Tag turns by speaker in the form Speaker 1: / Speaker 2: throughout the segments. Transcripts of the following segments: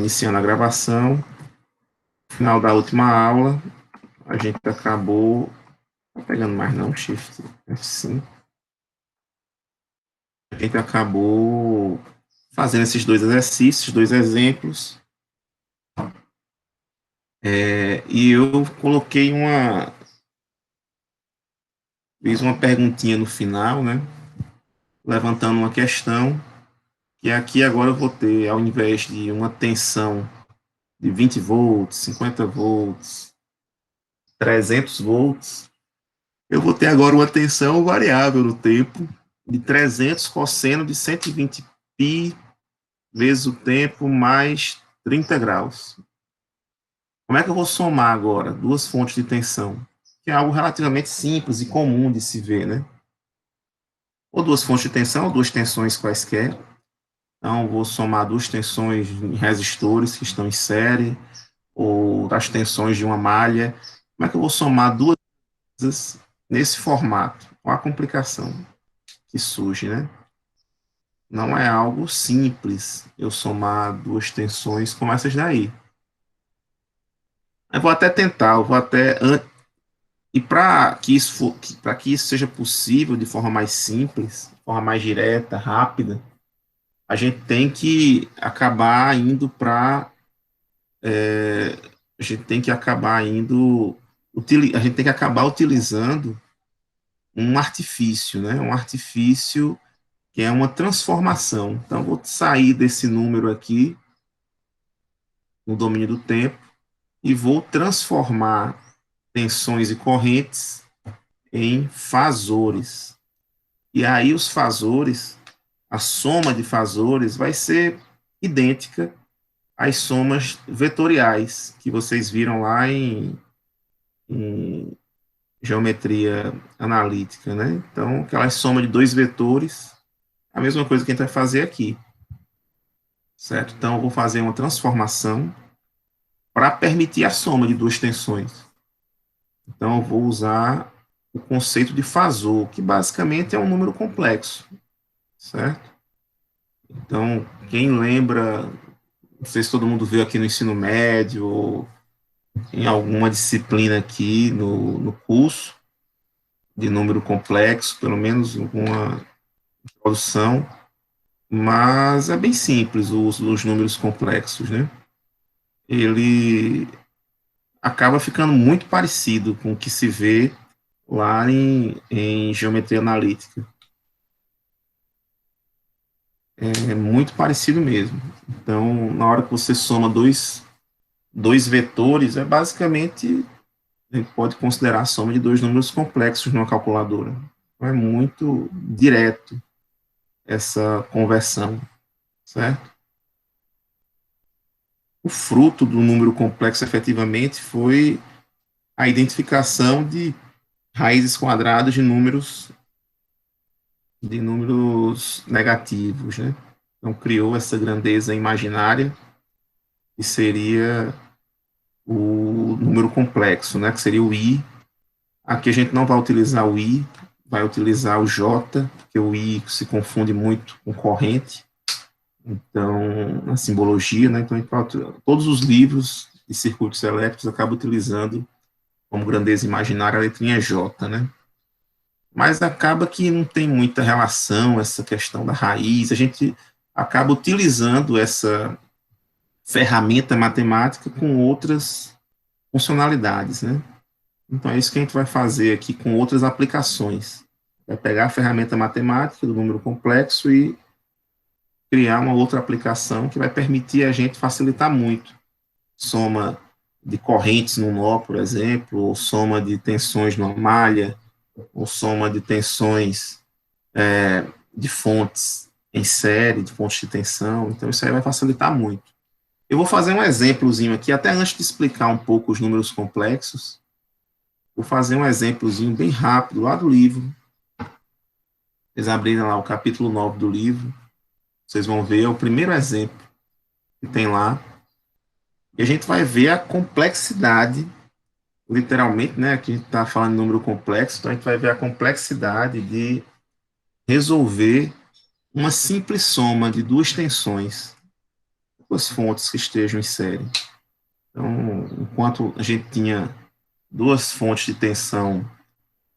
Speaker 1: iniciando a gravação. No final da última aula, a gente acabou... Não tá pegando mais não, Shift F5. A gente acabou fazendo esses dois exercícios, dois exemplos. E eu coloquei fiz uma perguntinha no final, né? Levantando uma questão, que aqui agora eu vou ter, ao invés de uma tensão de 20 volts, 50 volts, 300 volts, eu vou ter agora uma tensão variável no tempo de 300 cosseno de 120 π vezes o tempo mais 30 graus. Como é que eu vou somar agora duas fontes de tensão? Que é algo relativamente simples e comum de se ver, né? Ou duas fontes de tensão, ou duas tensões quaisquer. Então, vou somar duas tensões em resistores que estão em série, ou as tensões de uma malha. Como é que eu vou somar duas coisas nesse formato? Qual a complicação que surge, né? Não é algo simples eu somar duas tensões como essas daí. Eu vou até tentar, eu vou até... E para que isso seja possível de forma mais simples, de forma mais direta, rápida, a gente tem que acabar indo para... a gente tem que acabar utilizando um artifício, né? Um artifício que é uma transformação. Então, vou sair desse número aqui, no domínio do tempo, e vou transformar tensões e correntes em fasores. E aí os fasores, a soma de fasores vai ser idêntica às somas vetoriais que vocês viram lá em geometria analítica, né? Então, aquela soma de dois vetores, a mesma coisa que a gente vai fazer aqui, certo? Então, eu vou fazer uma transformação para permitir a soma de duas tensões. Então, eu vou usar o conceito de fasor, que basicamente é um número complexo, certo? Então, quem lembra, não sei se todo mundo viu aqui no ensino médio, ou em alguma disciplina aqui no curso de número complexo, pelo menos alguma introdução, mas é bem simples o uso dos números complexos, né? Ele acaba ficando muito parecido com o que se vê lá em geometria analítica. É muito parecido mesmo. Então, na hora que você soma dois vetores, é basicamente, a gente pode considerar a soma de dois números complexos numa calculadora. É muito direto essa conversão, certo? O fruto do número complexo, efetivamente, foi a identificação de raízes quadradas de números negativos, né? Então, criou essa grandeza imaginária, que seria o número complexo, né? Que seria o i. Aqui a gente não vai utilizar o i, vai utilizar o j, porque o i se confunde muito com corrente. Então, na simbologia, né? Então, todos os livros de circuitos elétricos acabam utilizando como grandeza imaginária a letrinha J, né? Mas acaba que não tem muita relação essa questão da raiz, a gente acaba utilizando essa ferramenta matemática com outras funcionalidades, né? Então é isso que a gente vai fazer aqui com outras aplicações. Vai pegar a ferramenta matemática do número complexo e criar uma outra aplicação que vai permitir a gente facilitar muito. Soma de correntes num nó, por exemplo, ou soma de tensões numa malha, ou soma de tensões de fontes em série, de fontes de tensão. Então, isso aí vai facilitar muito. Eu vou fazer um exemplozinho aqui, até antes de explicar um pouco os números complexos, vou fazer um exemplozinho bem rápido lá do livro. Vocês abrirem lá o capítulo 9 do livro, vocês vão ver é o primeiro exemplo que tem lá. E a gente vai ver a complexidade, literalmente, né? Aqui a gente está falando de número complexo, então a gente vai ver a complexidade de resolver uma simples soma de duas tensões duas fontes que estejam em série. Então, enquanto a gente tinha duas fontes de tensão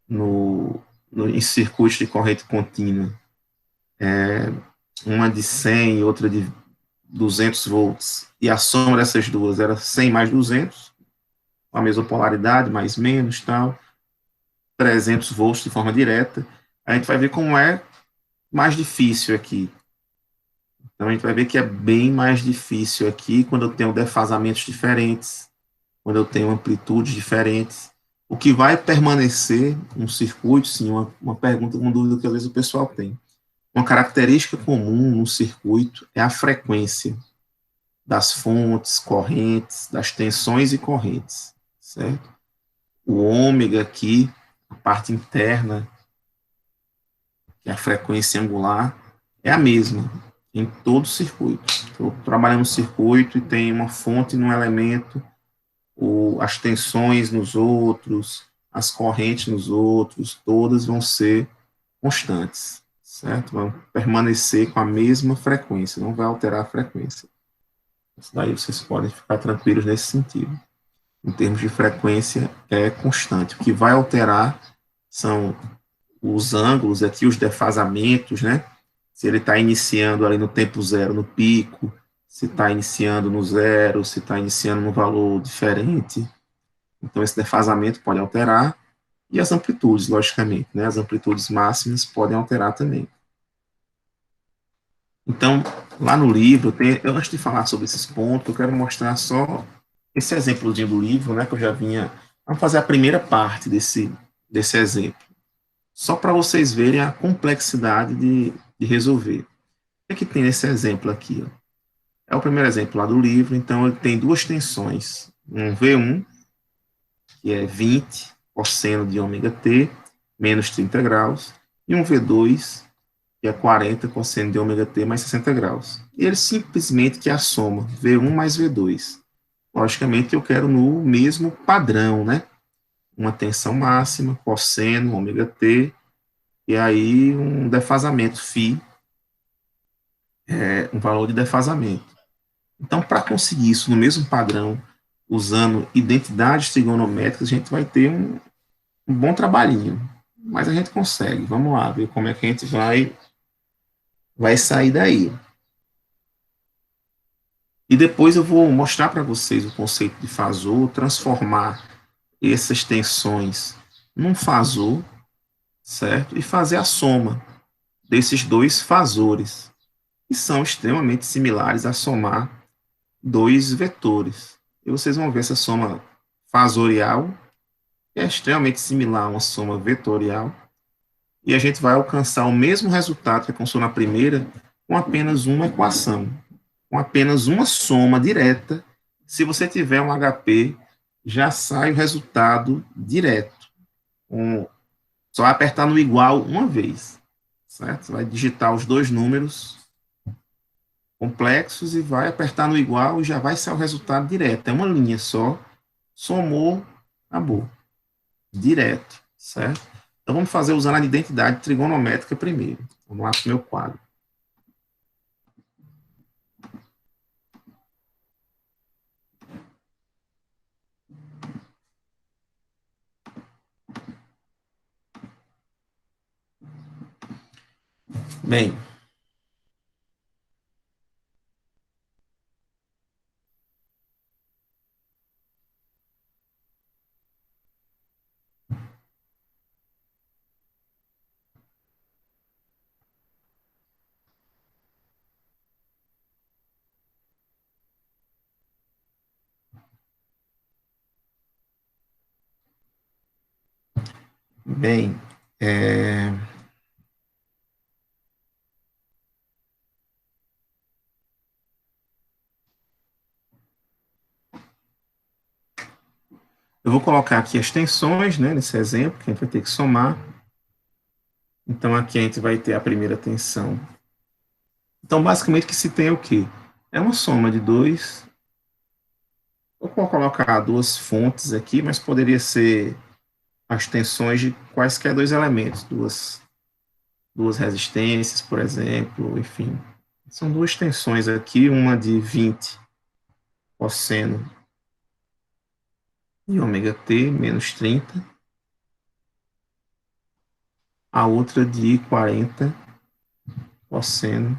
Speaker 1: em circuito de corrente contínua, uma de 100 e outra de 200 volts, e a soma dessas duas era 100 mais 200, com a mesma polaridade, mais menos, tal, 300 volts de forma direta, a gente vai ver como é mais difícil aqui. Então, a gente vai ver que é bem mais difícil aqui quando eu tenho defasamentos diferentes, quando eu tenho amplitudes diferentes. O que vai permanecer no circuito, sim, uma pergunta, uma dúvida que às vezes o pessoal tem. Uma característica comum no circuito é a frequência das fontes, correntes, das tensões e correntes, certo? O ômega aqui, a parte interna, que é a frequência angular, é a mesma em todo o circuito. Estou trabalhando no circuito e tem uma fonte num elemento, as tensões nos outros, as correntes nos outros, todas vão ser constantes, certo? Vão permanecer com a mesma frequência, não vai alterar a frequência. Isso daí vocês podem ficar tranquilos nesse sentido. Em termos de frequência, é constante. O que vai alterar são os ângulos aqui, os defasamentos, né? Se ele está iniciando ali no tempo zero, no pico, se está iniciando no zero, se está iniciando num valor diferente. Então, esse defasamento pode alterar. E as amplitudes, logicamente, né? As amplitudes máximas podem alterar também. Então, lá no livro, antes de falar sobre esses pontos, eu quero mostrar só esse exemplozinho do livro, né? Que eu já vinha. Vamos fazer a primeira parte desse exemplo. Só para vocês verem a complexidade de resolver. O que tem nesse exemplo aqui? Ó? É o primeiro exemplo lá do livro, então ele tem duas tensões. Um V1, que é 20 cosseno de ômega t, menos 30 graus, e um V2, que é 40 cosseno de ômega t mais 60 graus. E ele simplesmente que a soma, V1 mais V2. Logicamente, eu quero no mesmo padrão, né? Uma tensão máxima, cosseno, ômega t, e aí um defasamento φ, um valor de defasamento. Então, para conseguir isso no mesmo padrão, usando identidades trigonométricas, a gente vai ter um bom trabalhinho, mas a gente consegue. Vamos lá, ver como é que a gente vai sair daí. E depois eu vou mostrar para vocês o conceito de fasor, transformar essas tensões num fasor, certo? E fazer a soma desses dois fasores, que são extremamente similares a somar dois vetores. E vocês vão ver essa soma fasorial, que é extremamente similar a uma soma vetorial, e a gente vai alcançar o mesmo resultado que alcançou na primeira, com apenas uma equação, com apenas uma soma direta. Se você tiver um HP, já sai o resultado direto. Só vai apertar no igual uma vez, certo? Você vai digitar os dois números complexos e vai apertar no igual e já vai sair o resultado direto. É uma linha só, somou, acabou. Direto, certo? Então vamos fazer usando a identidade trigonométrica primeiro. Vamos lá para o meu quadro. Bem, bem, eu vou colocar aqui as tensões, né, nesse exemplo, que a gente vai ter que somar. Então, aqui a gente vai ter a primeira tensão. Então, basicamente, o que se tem é o quê? É uma soma de dois. Eu vou colocar duas fontes aqui, mas poderia ser as tensões de quaisquer dois elementos, duas resistências, por exemplo, enfim, São duas tensões aqui, uma de 20 cosseno de ômega t menos 30, a outra de 40 cosseno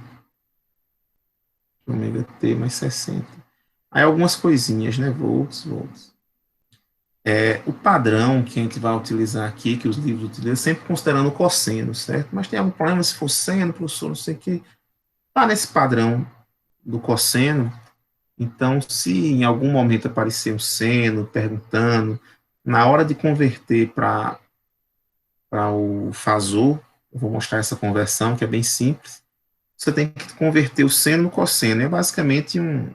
Speaker 1: de ômega t mais 60. Aí algumas coisinhas, né? Volts. O padrão que a gente vai utilizar aqui, que os livros utilizam, sempre considerando o cosseno, certo? Mas tem algum problema se for seno, professor, não sei o que. Está nesse padrão do cosseno. Então, se em algum momento aparecer um seno perguntando, na hora de converter para o fasor, eu vou mostrar essa conversão, que é bem simples, você tem que converter o seno no cosseno. É basicamente um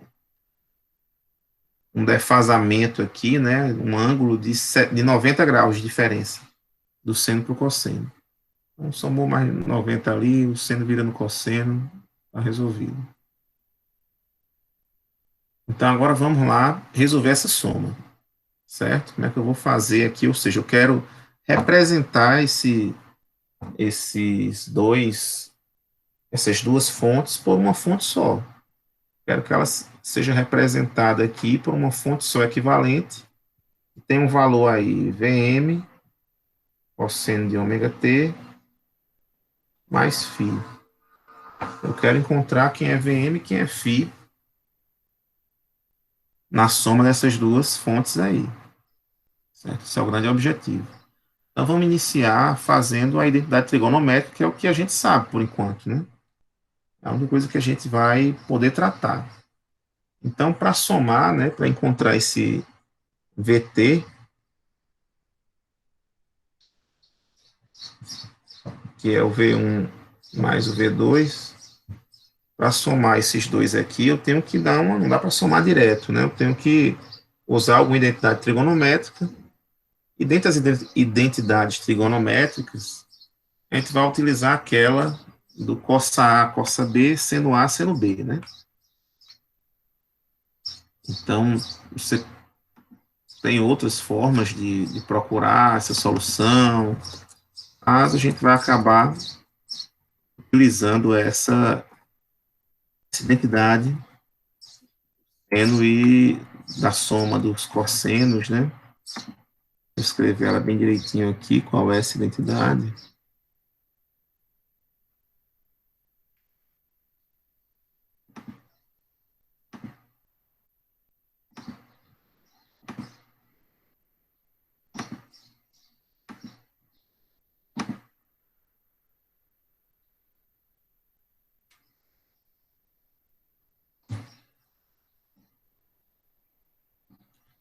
Speaker 1: defasamento aqui, né, um ângulo de 90 graus de diferença do seno para o cosseno. Então, somou mais 90 ali, o seno vira no cosseno, está resolvido. Então, agora vamos lá resolver essa soma, certo? Como é que eu vou fazer aqui? Ou seja, eu quero representar essas duas fontes por uma fonte só. Quero que ela seja representada aqui por uma fonte só equivalente. Tem um valor aí, Vm, cosseno de ômega t, mais φ. Eu quero encontrar quem é Vm e quem é φ na soma dessas duas fontes aí. Certo? Esse é o grande objetivo. Então, vamos iniciar fazendo a identidade trigonométrica, que é o que a gente sabe por enquanto, né? É a única coisa que a gente vai poder tratar. Então, para somar, né, para encontrar esse VT, que é o V1 mais o V2, para somar esses dois aqui, eu tenho que dar uma. Não dá para somar direto, né? Eu tenho que usar alguma identidade trigonométrica. E dentre as identidades trigonométricas, a gente vai utilizar aquela do cossa A, cossa B, seno A, seno B, né? Então, você tem outras formas de procurar essa solução, mas a gente vai acabar utilizando essa identidade seno e da soma dos cossenos, né? Vou escrever ela bem direitinho aqui, qual é essa identidade.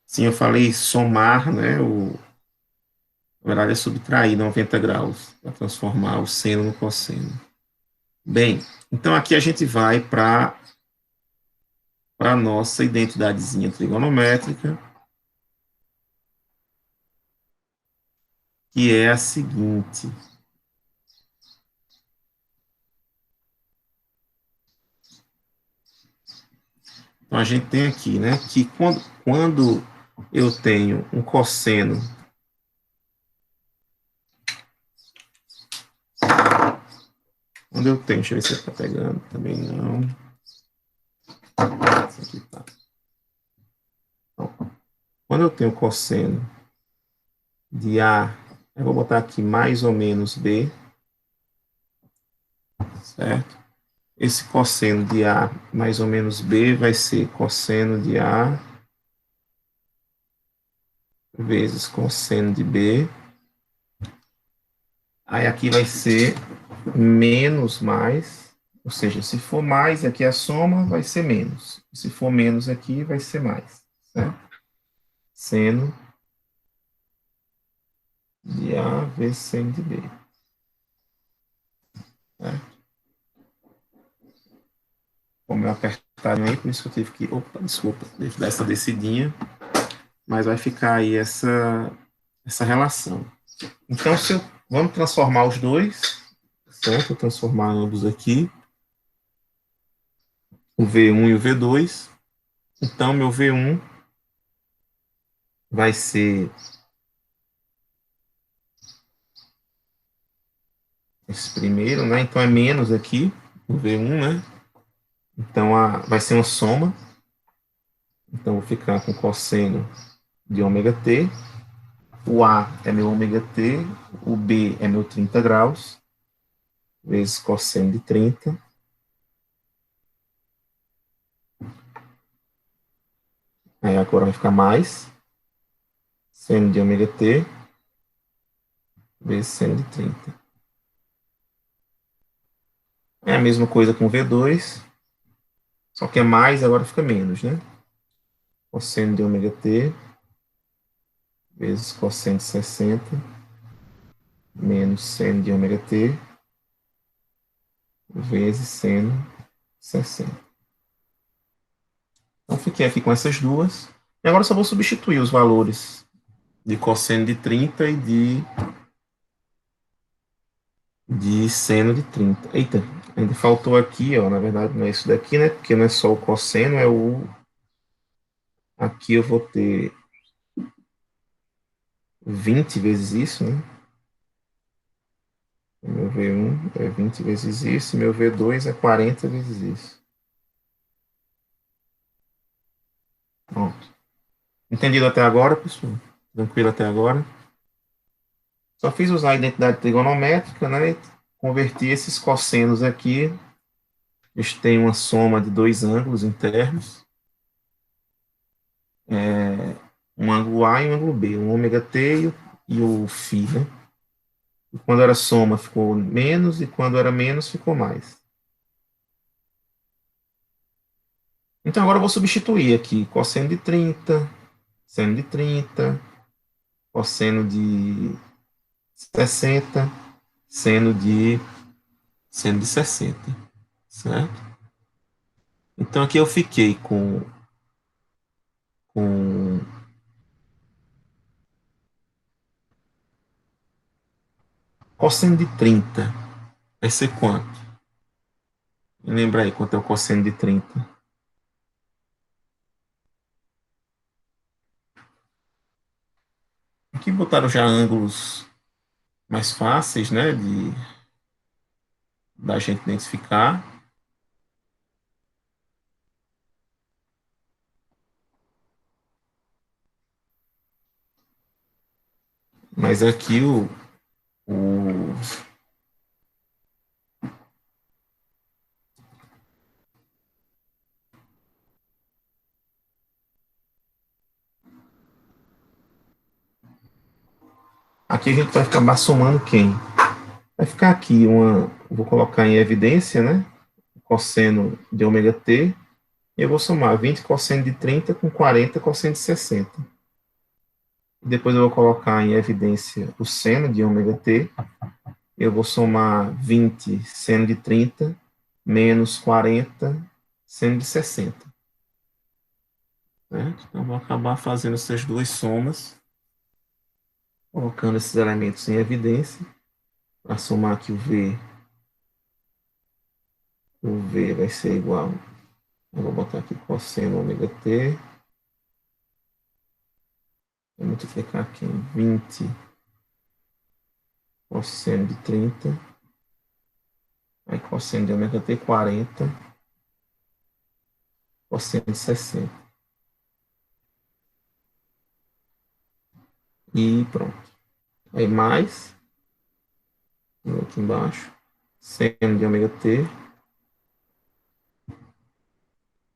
Speaker 1: Sim, eu falei somar, né? Na verdade é subtrair 90 graus para transformar o seno no cosseno. Bem, então aqui a gente vai para a nossa identidadezinha trigonométrica, que é a seguinte. Então, a gente tem aqui, né, que quando eu tenho um cosseno deixa eu ver se está pegando, também não. Esse aqui tá. Então, quando eu tenho cosseno de A, eu vou botar aqui mais ou menos B, certo? Esse cosseno de A mais ou menos B vai ser cosseno de A vezes cosseno de B. Aí aqui vai ser menos mais, ou seja, se for mais aqui a soma, vai ser menos. Se for menos aqui, vai ser mais, certo? Seno de A vezes seno de B. Certo? Como eu apertadinho aí, por isso que eu tive que. Opa, desculpa, tive que dar essa descidinha. Mas vai ficar aí essa relação. Então, vamos transformar os dois, certo? Vou transformar ambos aqui, o V1 e o V2. Então, meu V1 vai ser esse primeiro, né? Então, é menos aqui, o V1, né? Então, vai ser uma soma. Então, vou ficar com cosseno de ômega t. O A é meu ômega t, o B é meu 30 graus, vezes cosseno de 30. Aí agora vai ficar mais seno de ômega t, vezes seno de 30. É a mesma coisa com V2, só que é mais, agora fica menos, né? Cosseno de ômega t, vezes cosseno de 60, menos seno de ômega t, vezes seno de 60. Então, fiquei aqui com essas duas. E agora só vou substituir os valores de cosseno de 30 e de seno de 30. Eita, ainda faltou aqui, ó, na verdade não é isso daqui, né? Porque não é só o cosseno, é o... Aqui eu vou ter 20 vezes isso, né? Meu V1 é 20 vezes isso, e meu V2 é 40 vezes isso. Pronto. Entendido até agora, pessoal? Tranquilo até agora? Só fiz usar a identidade trigonométrica, né? E converti esses cossenos aqui. Eles têm uma soma de dois ângulos internos. Um ângulo A e um ângulo B. Um ômega t e o φ, né? E quando era soma ficou menos, e quando era menos ficou mais. Então agora eu vou substituir aqui cosseno de 30, seno de 30, cosseno de 60, seno de, seno de 60, certo? Então aqui eu fiquei com cosseno de 30. Vai ser quanto? Lembra aí quanto é o cosseno de 30? Aqui botaram já ângulos mais fáceis, né, da gente identificar. Mas aqui o aqui a gente vai acabar somando quem? Vai ficar aqui vou colocar em evidência, né, cosseno de ômega t, e eu vou somar 20 cosseno de 30 com 40 cosseno de 60. Depois eu vou colocar em evidência o seno de ômega t. Eu vou somar 20 seno de 30 menos 40 seno de 60. Certo? Então, vou acabar fazendo essas duas somas, colocando esses elementos em evidência. Para somar aqui o V vai ser igual. Eu vou botar aqui cosseno ômega t. Vou multiplicar aqui em 20 cosseno de 30. Aí cosseno de ômega t 40 cosseno de 60. E pronto. Aí mais, aqui embaixo, seno de ômega t,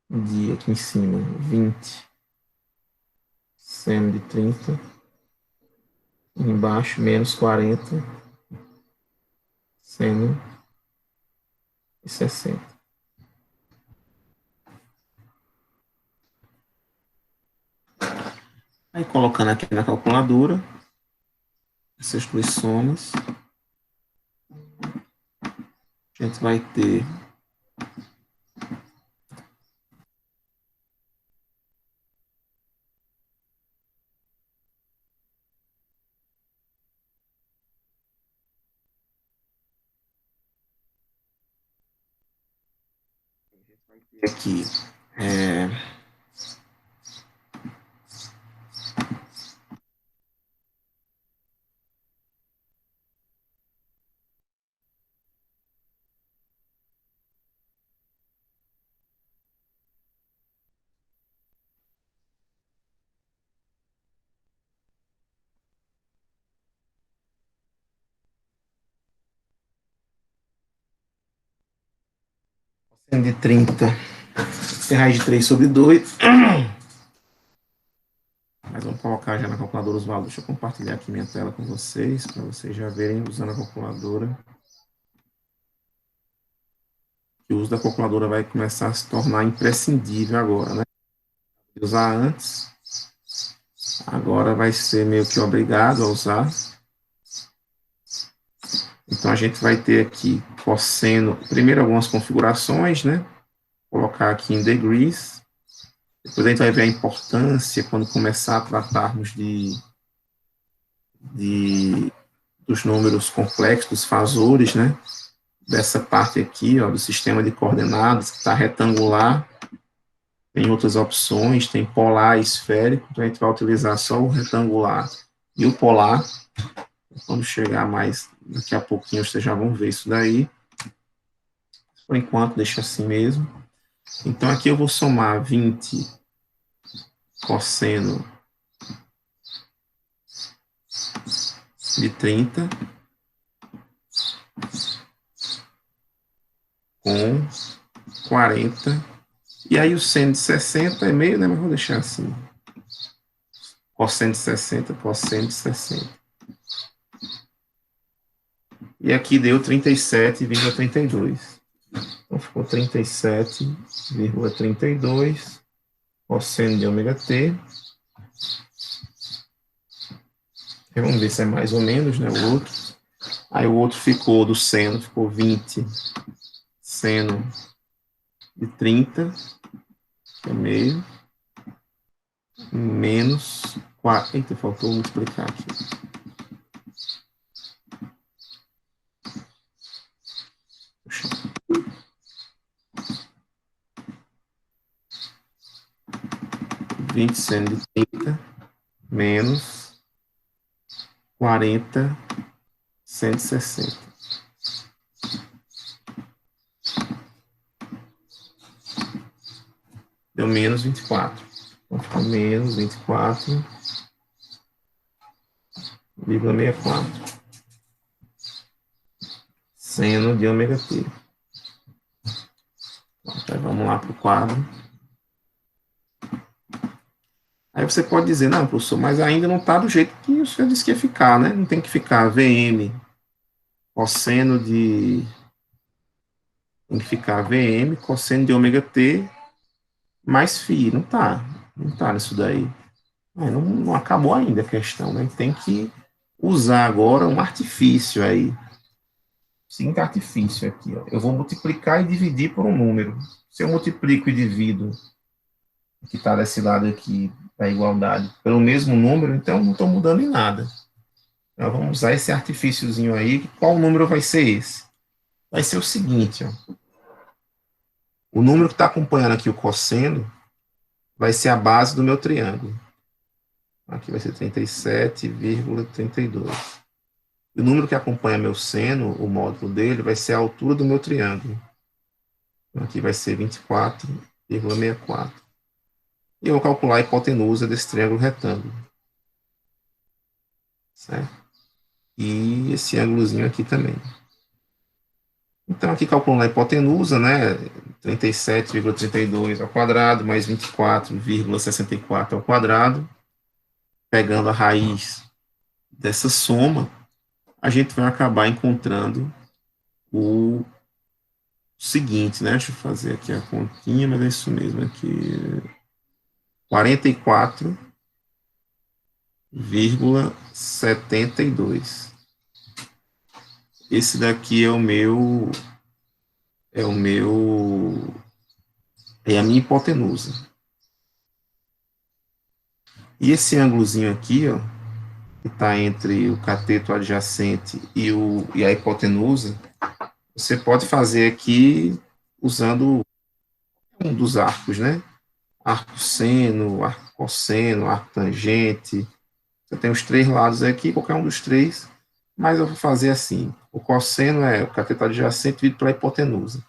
Speaker 1: de aqui em cima, 20 seno de 30, e embaixo, menos 40 seno de 60. Aí colocando aqui na calculadora, essas duas somas, a gente vai ter aqui Seno de 30 tem raiz de 3 sobre 2. Mas vamos colocar já na calculadora os valores. Deixa eu compartilhar aqui minha tela com vocês, para vocês já verem usando a calculadora. O uso da calculadora vai começar a se tornar imprescindível agora, né? Usar antes, agora vai ser meio que obrigado a usar. Então, a gente vai ter aqui cosseno, primeiro algumas configurações, né? Colocar aqui em degrees. Depois a gente vai ver a importância quando começar a tratarmos dos números complexos, dos fasores, né? Dessa parte aqui, ó, do sistema de coordenadas, que está retangular. Tem outras opções, tem polar e esférico, então a gente vai utilizar só o retangular e o polar. Quando chegar mais, daqui a pouquinho vocês já vão ver isso daí. Por enquanto, deixa assim mesmo. Então, aqui eu vou somar 20 cosseno de 30 com 40. E aí o seno de 60 é meio, né? Mas vou deixar assim. Cosseno de 60, cosseno de 60. E aqui deu 37,32. Então ficou 37,32 cosseno de ômega t. E vamos ver se é mais ou menos, né? O outro. Aí o outro ficou do seno, ficou 20 seno de 30, que é meio, menos 4. Eita, faltou multiplicar aqui. Puxa. 20 seno de 30, menos 40 seno de 60. Deu menos 24. Então fica menos 24,64 seno de ômega t. Então, vamos lá para o quadro. Aí você pode dizer, não, professor, mas ainda não está do jeito que o senhor disse que ia ficar, né? Não tem que ficar VM cosseno de... Tem que ficar VM cosseno de ômega t mais φ. Não está. Não está nisso daí. Não acabou ainda a questão, né? Tem que usar agora um artifício aí. Seguinte artifício aqui, ó. Eu vou multiplicar e dividir por um número. Se eu multiplico e divido o que está desse lado aqui da igualdade pelo mesmo número, então não estou mudando em nada. Então, vamos usar esse artifíciozinho aí. Qual número vai ser esse? Vai ser o seguinte, ó. O número que está acompanhando aqui o cosseno vai ser a base do meu triângulo. Aqui vai ser 37,32. E o número que acompanha meu seno, o módulo dele, vai ser a altura do meu triângulo. Então, aqui vai ser 24,64. E eu vou calcular a hipotenusa desse triângulo retângulo. Certo? E esse ângulozinho aqui também. Então, aqui calculando a hipotenusa, né? 37,32 ao quadrado, mais 24,64 ao quadrado. Pegando a raiz dessa soma, a gente vai acabar encontrando o seguinte, né? Deixa eu fazer aqui a continha, mas é isso mesmo aqui. 44,72. Esse daqui é a minha hipotenusa. E esse ângulozinho aqui, ó, que está entre o cateto adjacente e a hipotenusa, você pode fazer aqui usando um dos arcos, né? Arco seno, arco cosseno, arco tangente. Você tem os três lados aqui, qualquer um dos três, mas eu vou fazer assim. O cosseno é o cateto adjacente dividido pela hipotenusa.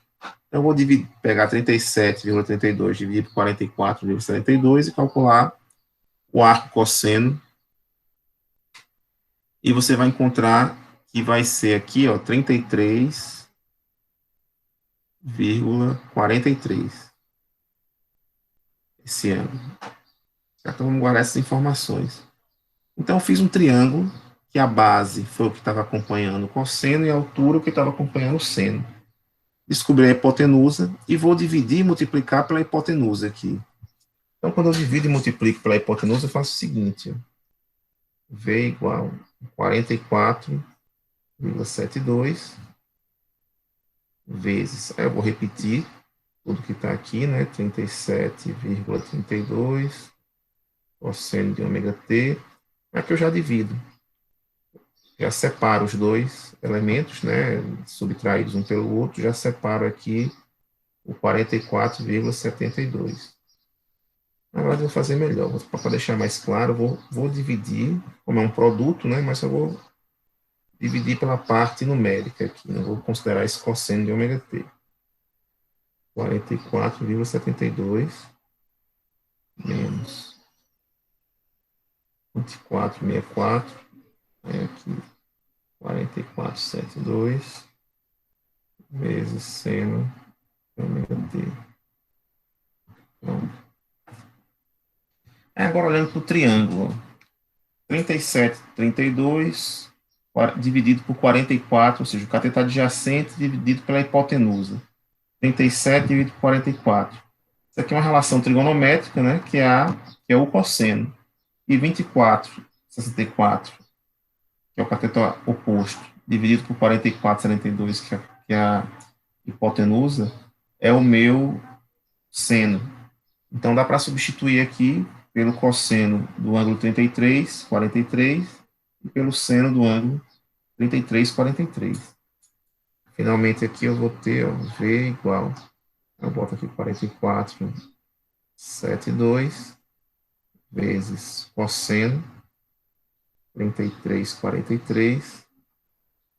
Speaker 1: Então, eu vou pegar 37,32 dividido por 44,72 e calcular o arco cosseno. E você vai encontrar que vai ser aqui, ó, 33 43,43. Esse ângulo. Então, vamos guardar essas informações. Então, eu fiz um triângulo, que a base foi o que estava acompanhando o cosseno e a altura o que estava acompanhando o seno. Descobri a hipotenusa e vou dividir e multiplicar pela hipotenusa aqui. Então, quando eu divido e multiplico pela hipotenusa, eu faço o seguinte. V igual a 44,72 vezes. Aí eu vou repetir tudo que está aqui, né? 37,32 cosseno de ômega t. Aqui eu já divido. Já separo os dois elementos, né? Subtraídos um pelo outro. Já separo aqui o 44,72. Agora eu vou fazer melhor. Para deixar mais claro, vou dividir, como é um produto, né? Mas eu vou dividir pela parte numérica aqui. Não vou considerar esse cosseno de ômega t. 44,72 menos 24,64 é aqui 44,72 vezes seno de ômega t. Pronto. Agora olhando para o triângulo. 37,32 dividido por 44, ou seja, o cateto adjacente dividido pela hipotenusa. 37 dividido por 44. Isso aqui é uma relação trigonométrica, né, que é o cosseno. E 24,64, que é o cateto oposto, dividido por 44,72, que é a hipotenusa, é o meu seno. Então, dá para substituir aqui pelo cosseno do ângulo 33, 43, e pelo seno do ângulo 33, 43. Finalmente, aqui eu vou ter V igual, eu boto aqui 44,72 vezes cosseno 33,43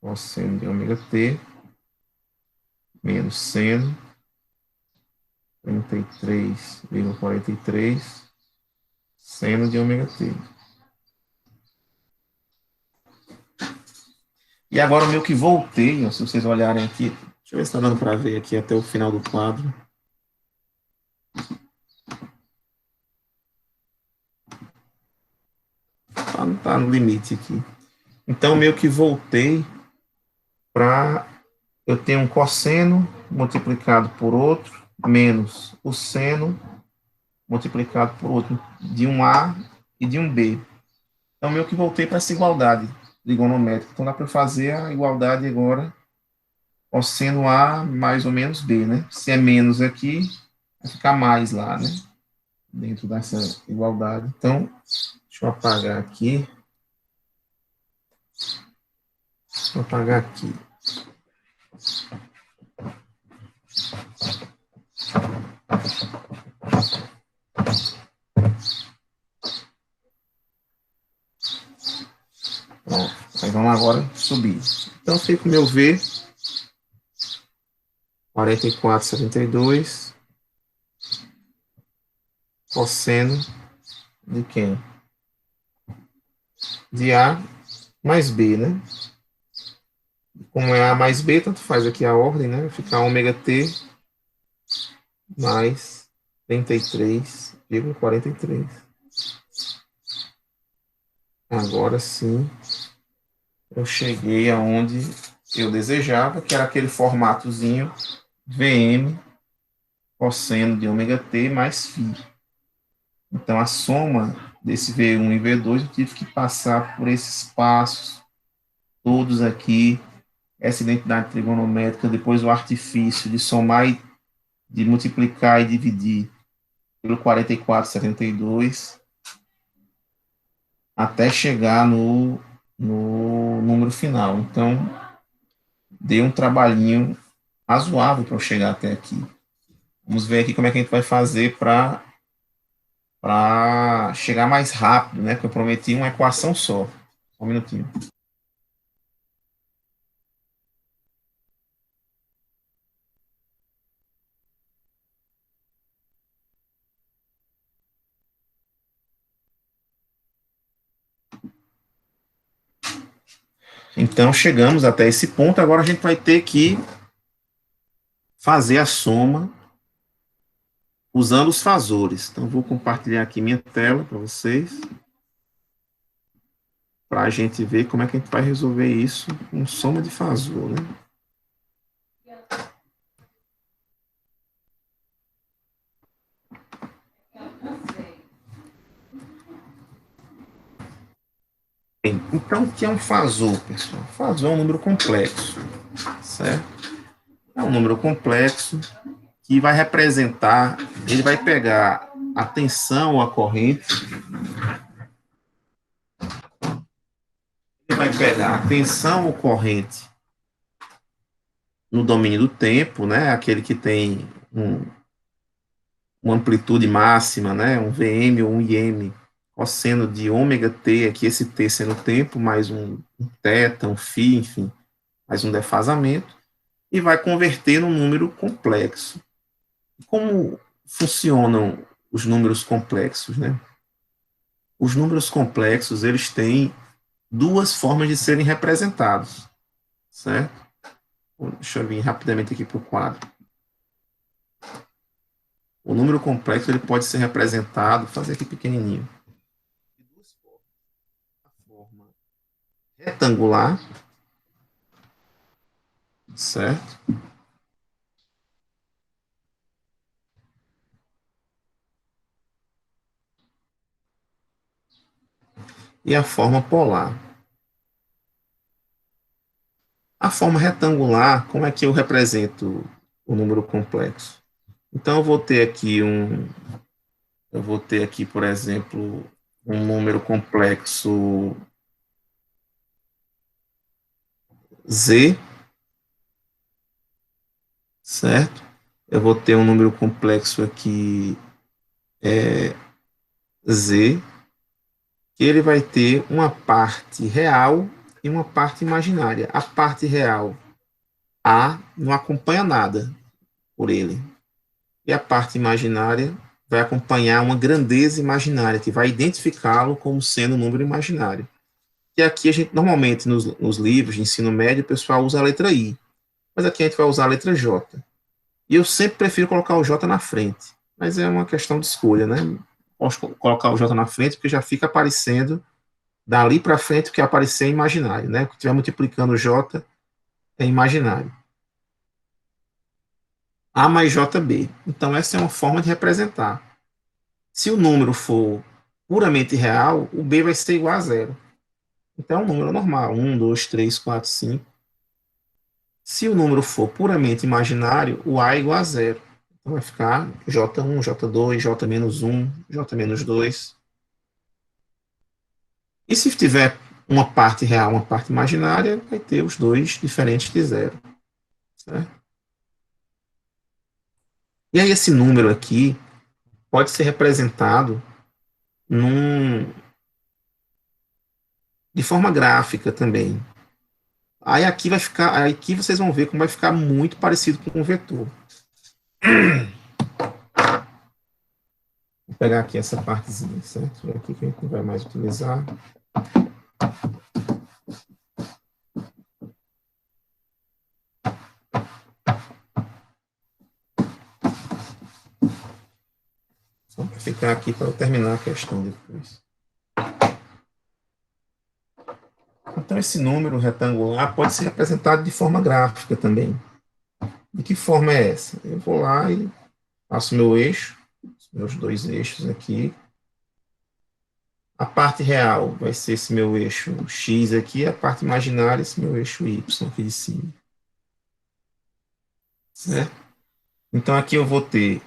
Speaker 1: cosseno de ômega t menos seno 33,43 seno de ômega t. E agora, meio que voltei, se vocês olharem aqui, deixa eu ver se está dando para ver aqui até o final do quadro. Tá no limite aqui. Então, meio que voltei para eu ter um cosseno multiplicado por outro, menos o seno multiplicado por outro de um A e de um B. Então, meio que voltei para essa igualdade trigonométrica. Então, dá para fazer a igualdade agora, cosseno A mais ou menos B, né? Se é menos aqui, vai ficar mais lá, né? Dentro dessa igualdade. Então, deixa eu apagar aqui. Deixa eu apagar aqui. Pronto. Aí vamos agora subir. Então, fica o meu V, 44,72, cosseno de quem? De A mais B, né? Como é A mais B, tanto faz aqui a ordem, né? Vai ficar ômega T mais 33,43. Agora sim, eu cheguei aonde eu desejava, que era aquele formatozinho Vm cosseno de ômega T mais φ. Então, a soma desse V1 e V2, eu tive que passar por esses passos todos aqui, essa identidade trigonométrica, depois o artifício de somar, de multiplicar e dividir pelo 44,72, até chegar no número final. Então, deu um trabalhinho razoável para eu chegar até aqui. Vamos ver aqui como é que a gente vai fazer para chegar mais rápido, né? Porque eu prometi uma equação só. Só um minutinho. Então, chegamos até esse ponto. Agora a gente vai ter que fazer a soma usando os fazores. Então, vou compartilhar aqui minha tela para vocês, para a gente ver como é que a gente vai resolver isso com soma de fazor, né? Bem, então, o que é um fazor, pessoal? Fazor é um número complexo, certo? É um número complexo que vai representar, ele vai pegar a tensão ou a corrente, ele vai pegar a tensão ou corrente no domínio do tempo, né? Aquele que tem uma amplitude máxima, né? Um Vm ou um Im, cosseno de ômega t, aqui esse t sendo o tempo, mais um θ, um φ, enfim, mais um defasamento, e vai converter num número complexo. Como funcionam os números complexos, né? Os números complexos, eles têm duas formas de serem representados, certo? Deixa eu vir rapidamente aqui para o quadro. O número complexo ele pode ser representado, fazer aqui pequenininho, de duas formas. A forma retangular, certo? E a forma polar. A forma retangular, como é que eu represento o número complexo? Então eu vou ter aqui, por exemplo, um número complexo z, certo? Eu vou ter um número complexo aqui z, que ele vai ter uma parte real e uma parte imaginária. A parte real, A, não acompanha nada por ele. E a parte imaginária vai acompanhar uma grandeza imaginária, que vai identificá-lo como sendo um número imaginário. E aqui a gente, normalmente, nos livros de ensino médio, o pessoal usa a letra I. Mas aqui a gente vai usar a letra J. E eu sempre prefiro colocar o J na frente. Mas é uma questão de escolha, né? Posso colocar o J na frente, porque já fica aparecendo dali para frente o que aparecer é imaginário, né? O que estiver multiplicando o J é imaginário. A mais JB. Então, essa é uma forma de representar. Se o número for puramente real, o B vai ser igual a zero. Então, é um número normal. 1, 2, 3, 4, 5. Se o número for puramente imaginário, o A é igual a zero. Então, vai ficar J1, J2, J-1, J-2. E se tiver uma parte real, uma parte imaginária, vai ter os dois diferentes de zero. Certo? E aí esse número aqui pode ser representado num, de forma gráfica também. Aí aqui vai ficar, aqui vocês vão ver como vai ficar muito parecido com um vetor. Vou pegar aqui essa partezinha, certo? Aqui que a gente não vai mais utilizar. Só para ficar aqui para eu terminar a questão depois. Então, esse número retangular pode ser representado de forma gráfica também. De que forma é essa? Eu vou lá e faço meu eixo, meus dois eixos aqui. A parte real vai ser esse meu eixo X aqui, a parte imaginária, esse meu eixo Y aqui de cima. Certo? Então, aqui eu vou ter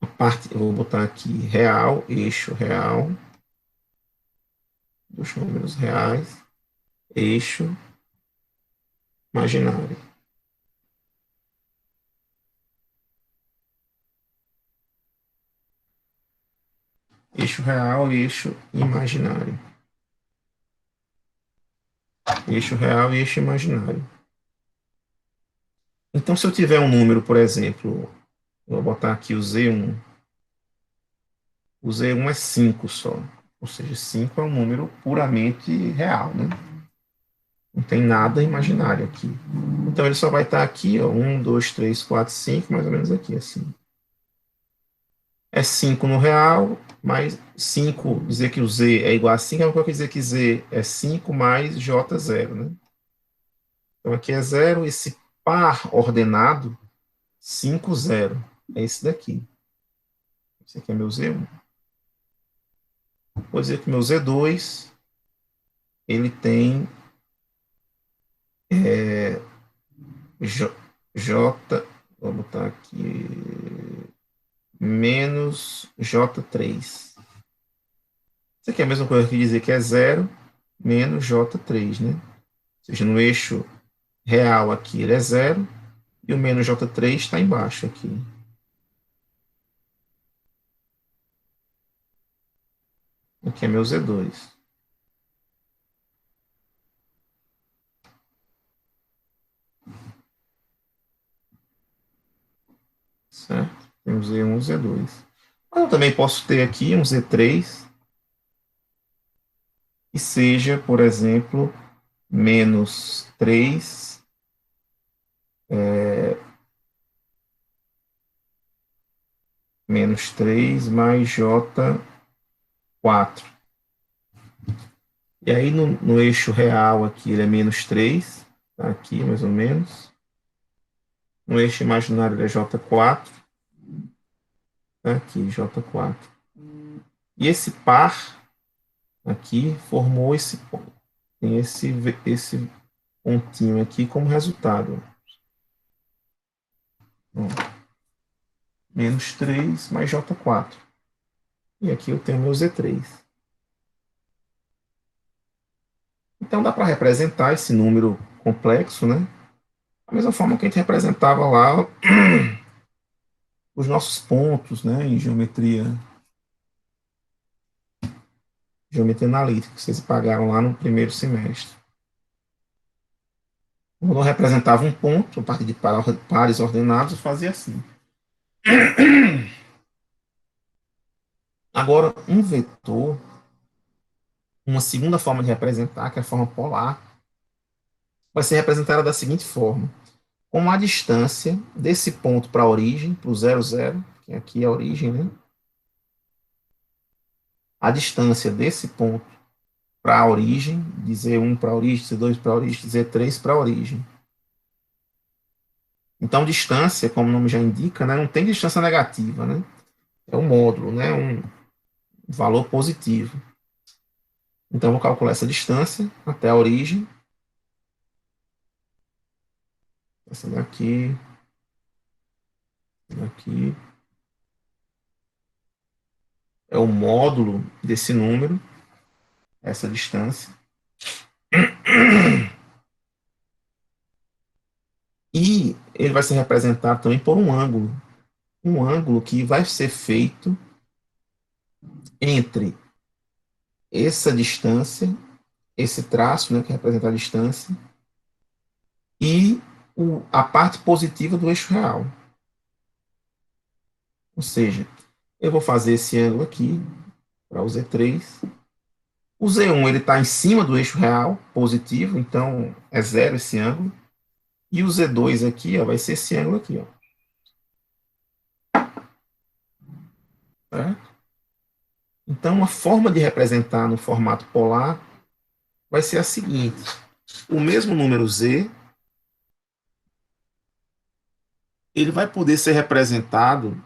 Speaker 1: a parte, eu vou botar aqui real, eixo real, dos números reais, eixo imaginário. Eixo real, eixo imaginário. Eixo real e eixo imaginário. Então, se eu tiver um número, por exemplo, eu vou botar aqui o Z1 é 5 só. Ou seja, 5 é um número puramente real, né? Não tem nada imaginário aqui. Então, ele só vai estar aqui, ó, 1, 2, 3, 4, 5, mais ou menos aqui, assim. É 5 no real, mais 5, dizer que o Z é igual a 5, é uma coisa que dizer que Z é 5 mais J0, né? Então, aqui é 0, esse par ordenado, 5, 0. É esse daqui. Esse aqui é meu Z1. Vou dizer que meu Z2, ele tem J, vou botar aqui, menos J3. Isso aqui é a mesma coisa que dizer que é 0 menos J3, né? Ou seja, no eixo real aqui ele é 0 e o menos J3 está embaixo aqui. Aqui é meu Z2. Certo? Tem um Z1 e um Z2. Mas eu também posso ter aqui um Z3 que seja, por exemplo, menos 3, menos 3 mais J4. E aí no eixo real aqui ele é menos 3, tá aqui mais ou menos. No eixo imaginário ele é J4, tá aqui J4. E esse par aqui formou esse ponto. Tem esse pontinho aqui como resultado. Ó, menos 3 mais J4. E aqui eu tenho meu Z3. Então dá para representar esse número complexo, né? Da mesma forma que a gente representava lá os nossos pontos, né, em geometria analítica, que vocês pagaram lá no primeiro semestre. Quando eu representava um ponto, a partir de pares ordenados, eu fazia assim. Agora, um vetor, uma segunda forma de representar, que é a forma polar, vai ser representada da seguinte forma. Com a distância desse ponto para a origem, para o 0, 0, que aqui é a origem, né? A distância desse ponto para a origem, de Z1 para a origem, Z2 para a origem, Z3 para a origem. Então, distância, como o nome já indica, né, não tem distância negativa, né? É um módulo, né, um valor positivo. Então, eu vou calcular essa distância até a origem. Essa daqui, daqui. É o módulo desse número, essa distância. E ele vai ser representado também por um ângulo. Um ângulo que vai ser feito entre essa distância, esse traço, né, que representa a distância, e a parte positiva do eixo real. Ou seja, eu vou fazer esse ângulo aqui para o Z3. O Z1 ele está em cima do eixo real positivo, então é zero esse ângulo. E o Z2 aqui, ó, vai ser esse ângulo aqui, ó. Certo? Então, a forma de representar no formato polar vai ser a seguinte: o mesmo número Z, ele vai poder ser representado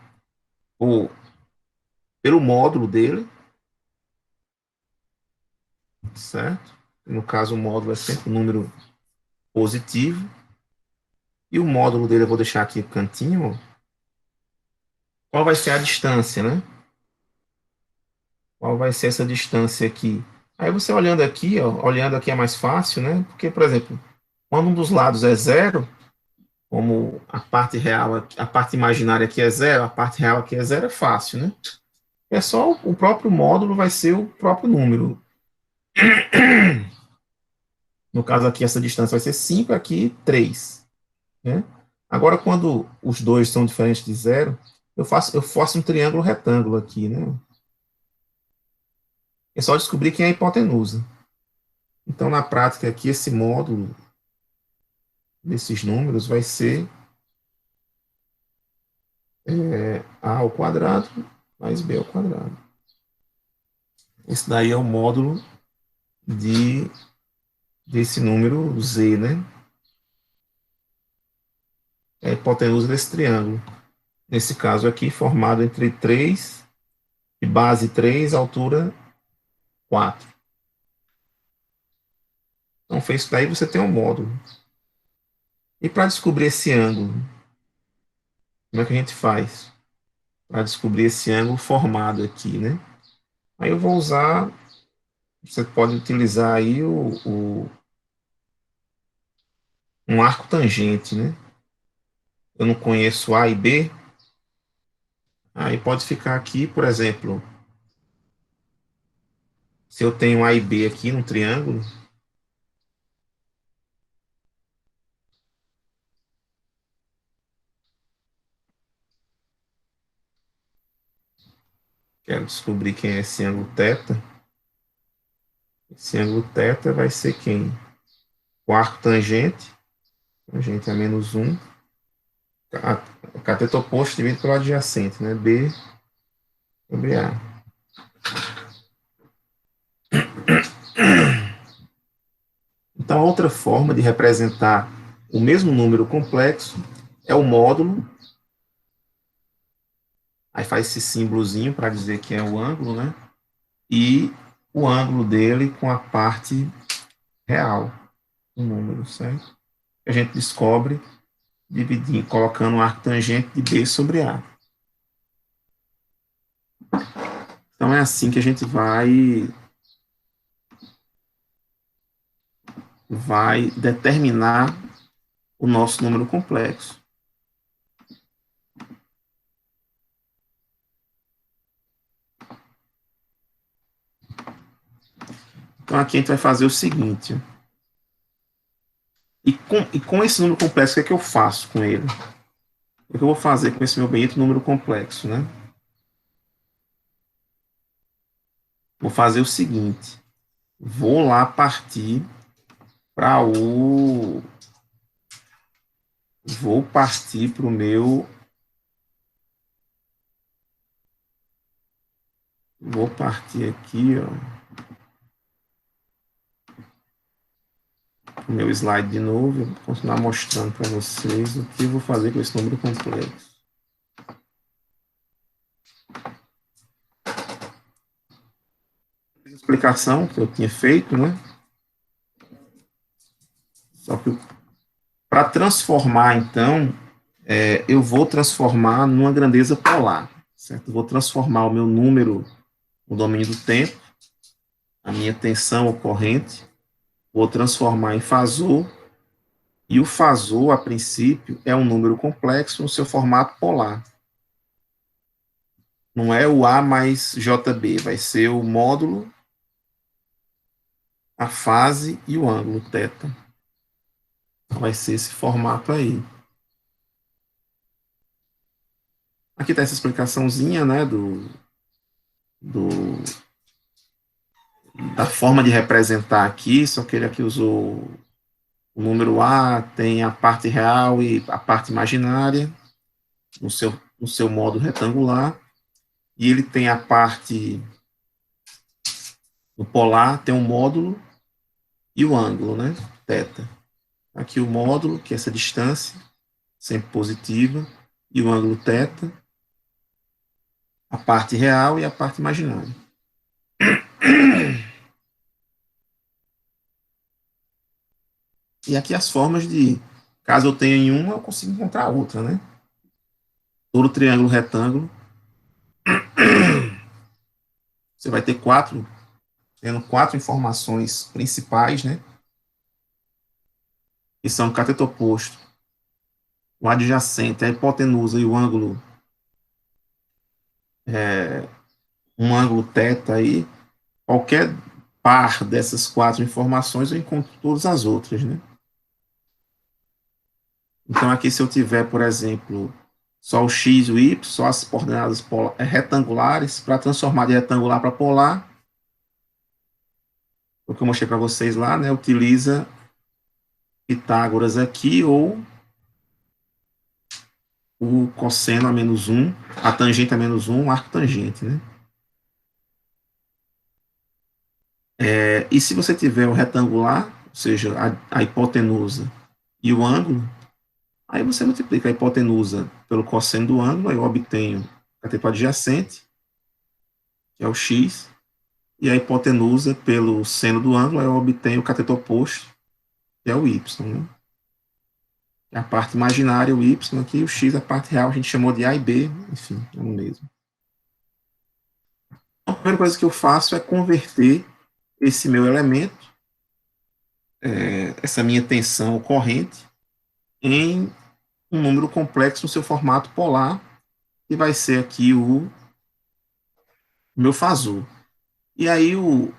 Speaker 1: pelo módulo dele, certo? No caso, o módulo é sempre um número positivo. E o módulo dele eu vou deixar aqui no cantinho, ó. Qual vai ser a distância, né? Qual vai ser essa distância aqui? Aí você olhando aqui, ó, olhando aqui é mais fácil, né? Porque, por exemplo, quando um dos lados é zero, como a parte real, a parte imaginária aqui é zero, a parte real aqui é zero, é fácil, né? É só o próprio módulo vai ser o próprio número. No caso aqui, essa distância vai ser 5, aqui 3, né? Agora, quando os dois são diferentes de zero, eu faço um triângulo retângulo aqui, né? É só descobrir quem é a hipotenusa. Então, na prática aqui, esse módulo desses números vai ser a ao quadrado mais b ao quadrado. Esse daí é o módulo desse número z, né? É a hipotenusa desse triângulo. Nesse caso aqui, formado entre 3 e base 3, altura 4. Então, fez isso daí, você tem um módulo. E para descobrir esse ângulo, como é que a gente faz? Para descobrir esse ângulo formado aqui, né? Aí eu vou usar, você pode utilizar aí um arco tangente, né? Eu não conheço A e B, aí pode ficar aqui, por exemplo, se eu tenho A e B aqui no triângulo, quero descobrir quem é esse ângulo θ. Esse ângulo θ vai ser quem? O arco tangente, tangente é menos 1, a cateto oposto dividido pelo adjacente, né? B sobre A. Então, a outra forma de representar o mesmo número complexo é o módulo. Aí faz esse símbolozinho para dizer que é o ângulo, né? E o ângulo dele com a parte real do número, certo? A gente descobre dividindo, colocando o arco tangente de B sobre A. Então é assim que a gente vai determinar o nosso número complexo. Então aqui a gente vai fazer o seguinte. E com esse número complexo, o que é que eu faço com ele? O que eu vou fazer com esse meu bendito número complexo, né? Vou fazer o seguinte. Vou lá partir para o... Vou partir para o meu... Vou partir aqui, ó. O meu slide de novo. Eu vou continuar mostrando para vocês o que eu vou fazer com esse número complexo. Explicação que eu tinha feito, né? Só que para transformar, então, eu vou transformar numa grandeza polar, certo? Eu vou transformar o meu número no domínio do tempo, a minha tensão ocorrente, vou transformar em fasor, e o fasor, a princípio, é um número complexo no seu formato polar. Não é o A mais JB, vai ser o módulo, a fase e o ângulo θ. Vai ser esse formato aí. Aqui está essa explicaçãozinha, né, da forma de representar aqui, só que ele aqui usou o número A, tem a parte real e a parte imaginária, no seu modo retangular, e ele tem a parte no polar, tem um módulo e o ângulo, né, θ. Aqui o módulo, que é essa distância, sempre positiva, e o ângulo θ, a parte real e a parte imaginária. E aqui as formas de, caso eu tenha em uma, eu consigo encontrar outra, né? Todo triângulo retângulo, você vai ter tendo quatro informações principais, né? Que são o cateto oposto, o adjacente, a hipotenusa e o ângulo, um ângulo θ aí. Qualquer par dessas quatro informações, eu encontro todas as outras, né? Então, aqui, se eu tiver, por exemplo, só o x e o y, só as coordenadas retangulares, para transformar de retangular para polar, o que eu mostrei para vocês lá, né, utiliza Pitágoras aqui, ou o cosseno a menos 1, a tangente a menos 1, o arco tangente, né? E se você tiver o retangular, ou seja, a hipotenusa e o ângulo, aí você multiplica a hipotenusa pelo cosseno do ângulo, aí eu obtenho o cateto adjacente, que é o x, e a hipotenusa pelo seno do ângulo, aí eu obtenho o cateto oposto, que é o y, né? A parte imaginária, o y aqui, o x, a parte real, a gente chamou de a e b, enfim, é o mesmo. A primeira coisa que eu faço é converter esse meu elemento, essa minha tensão corrente, em um número complexo no seu formato polar, que vai ser aqui o meu fasor. E aí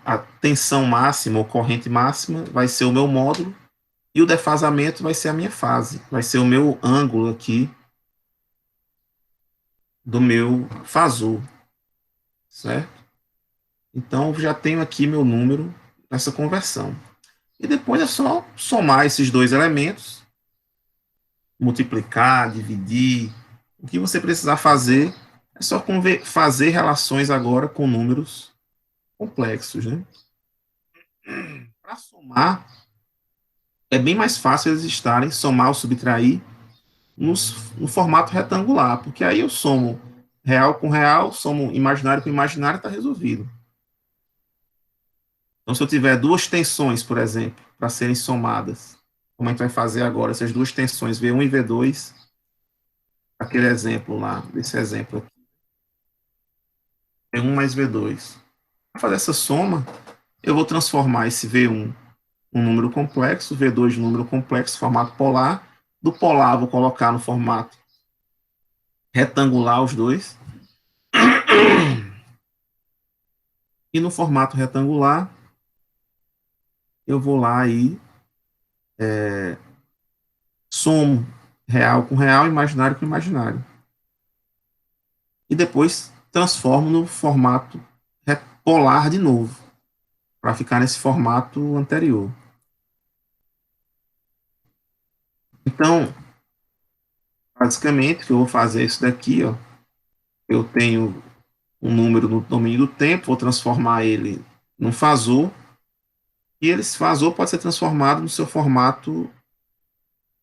Speaker 1: a tensão máxima ou corrente máxima vai ser o meu módulo, e o defasamento vai ser a minha fase, vai ser o meu ângulo aqui do meu fasor, certo? Então, já tenho aqui meu número nessa conversão. E depois é só somar esses dois elementos, multiplicar, dividir. O que você precisar fazer é só fazer relações agora com números complexos, né? Para somar, é bem mais fácil eles estarem, somar ou subtrair, no formato retangular, porque aí eu somo real com real, somo imaginário com imaginário, está resolvido. Então, se eu tiver duas tensões, por exemplo, para serem somadas, como a gente vai fazer agora, essas duas tensões, V1 e V2, aquele exemplo lá, desse exemplo aqui, V1 mais V2. Para fazer essa soma, eu vou transformar esse V1 um número complexo, V2 número complexo, formato polar. Do polar, vou colocar no formato retangular os dois. E no formato retangular, eu vou lá e somo real com real, imaginário com imaginário. E depois transformo no formato polar de novo, para ficar nesse formato anterior. Então, basicamente, o que eu vou fazer é isso daqui, ó. Eu tenho um número no domínio do tempo, vou transformar ele num fasor, e esse fasor pode ser transformado no seu formato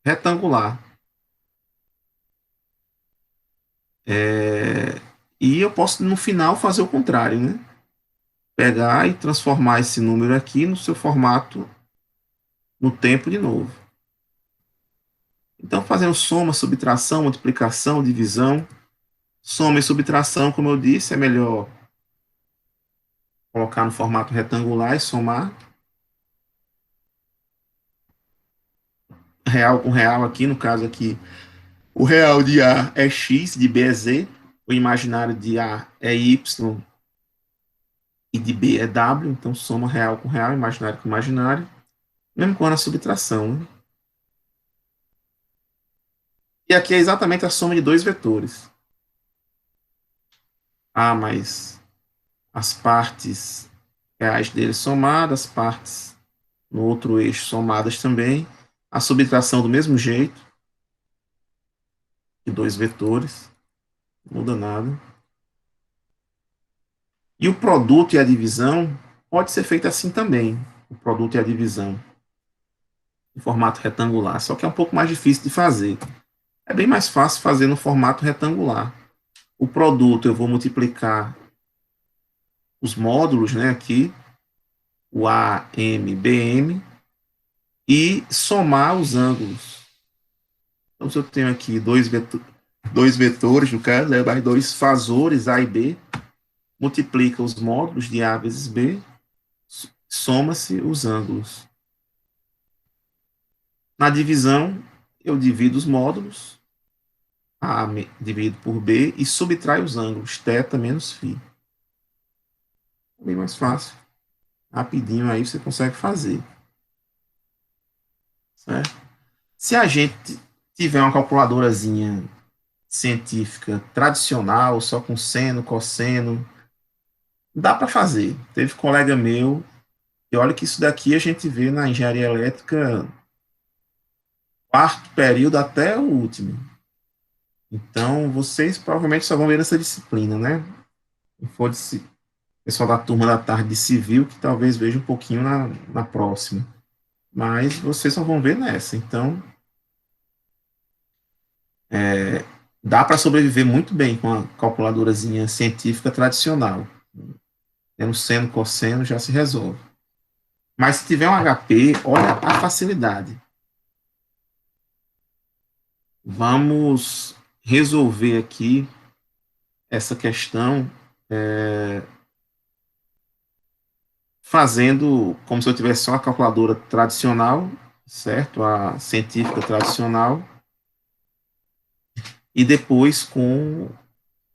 Speaker 1: retangular. E eu posso, no final, fazer o contrário, né? Pegar e transformar esse número aqui no seu formato no tempo de novo. Então, fazendo soma, subtração, multiplicação, divisão. Soma e subtração, como eu disse, é melhor colocar no formato retangular e somar. Real com real aqui, no caso aqui, o real de A é X, de B é Z, o imaginário de A é Y e de B é W, então soma real com real, imaginário com imaginário, mesmo com a subtração. Né? E aqui é exatamente a soma de dois vetores. Ah, mas as partes reais dele somadas, as partes no outro eixo somadas também, a subtração do mesmo jeito, de dois vetores, não muda nada. E o produto e a divisão pode ser feito assim também, o produto e a divisão, em formato retangular, só que é um pouco mais difícil de fazer. É bem mais fácil fazer no formato retangular. O produto eu vou multiplicar os módulos, né, aqui, o A, M, BM, e somar os ângulos. Então, se eu tenho aqui dois vetores, no caso, né, mais dois fasores, A e B, multiplica os módulos de A vezes B, soma-se os ângulos. Na divisão, eu divido os módulos, A dividido por B, e subtraio os ângulos, θ menos φ. É bem mais fácil. Rapidinho aí você consegue fazer. Certo? Se a gente tiver uma calculadorazinha científica tradicional, só com seno, cosseno, dá para fazer. Teve colega meu E olha que isso daqui a gente vê na engenharia elétrica quarto período até o último. Então, vocês provavelmente só vão ver essa disciplina, né? Se for pessoal da turma da tarde de civil, que talvez veja um pouquinho na próxima. Mas vocês só vão ver nessa. Então, dá para sobreviver muito bem com a calculadorazinha científica tradicional. Tendo seno, cosseno, já se resolve. Mas se tiver um HP, olha a facilidade. Vamos resolver aqui essa questão fazendo como se eu tivesse só a calculadora tradicional, certo? A científica tradicional, e depois com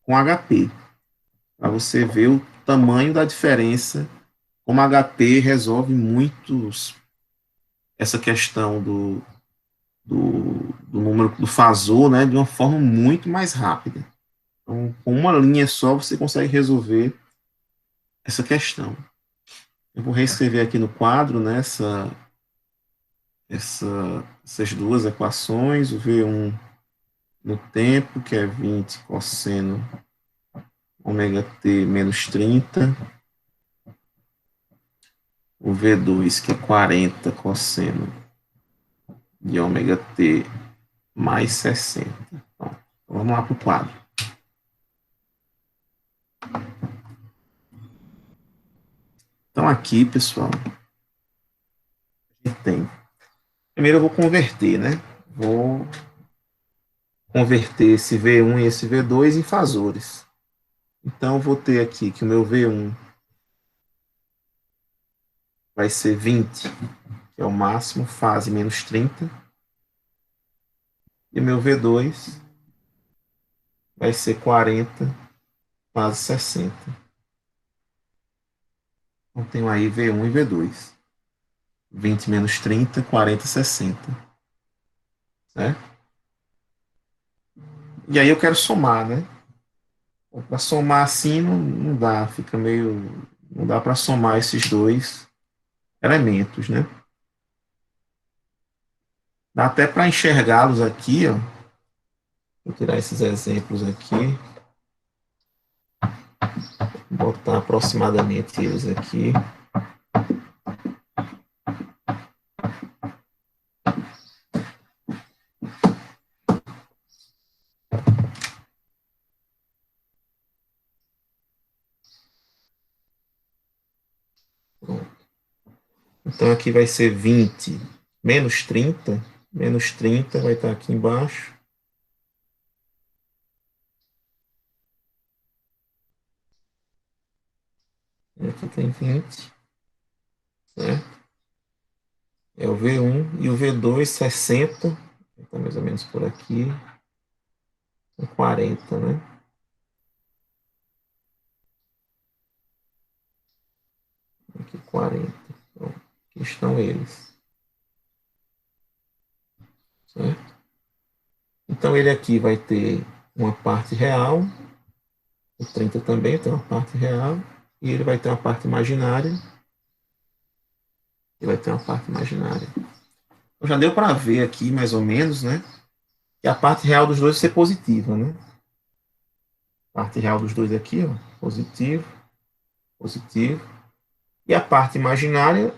Speaker 1: HP, para você ver o tamanho da diferença, como HP resolve muitos essa questão do número do fasor, né, de uma forma muito mais rápida. Então, com uma linha só, você consegue resolver essa questão. Eu vou reescrever aqui no quadro, né, essas duas equações, o V1 no tempo, que é 20 cosseno ômega t menos 30, o V2, que é 40 cosseno de ômega t mais 60. Então, vamos lá para o quadro. Então, aqui, pessoal, a gente tem. Primeiro, eu vou converter, né? Vou converter esse V1 e esse V2 em fasores. Então, eu vou ter aqui que o meu V1 vai ser 20, que é o máximo, fase menos 30. E o meu V2 vai ser 40, fase 60. Então, tenho aí V1 e V2. 20 menos 30, 40, 60. Certo? E aí eu quero somar, né? Para somar assim não dá, fica meio. Não dá para somar esses dois elementos, né? Dá até para enxergá-los aqui, ó. Vou tirar esses exemplos aqui, botar aproximadamente eles aqui. Então aqui vai ser 20 menos 30. Menos 30 vai estar aqui embaixo. E aqui tem 20. Certo? É o V1 e o V2, 60. Está mais ou menos por aqui. 40, né? Aqui 40. Então, aqui estão eles. Certo? Então ele aqui vai ter uma parte real, o 30 também tem uma parte real, e ele vai ter uma parte imaginária, e vai ter uma parte imaginária. Então já deu para ver aqui, mais ou menos, né? Que a parte real dos dois vai ser positiva, né? A parte real dos dois aqui, ó, positivo, positivo. E a parte imaginária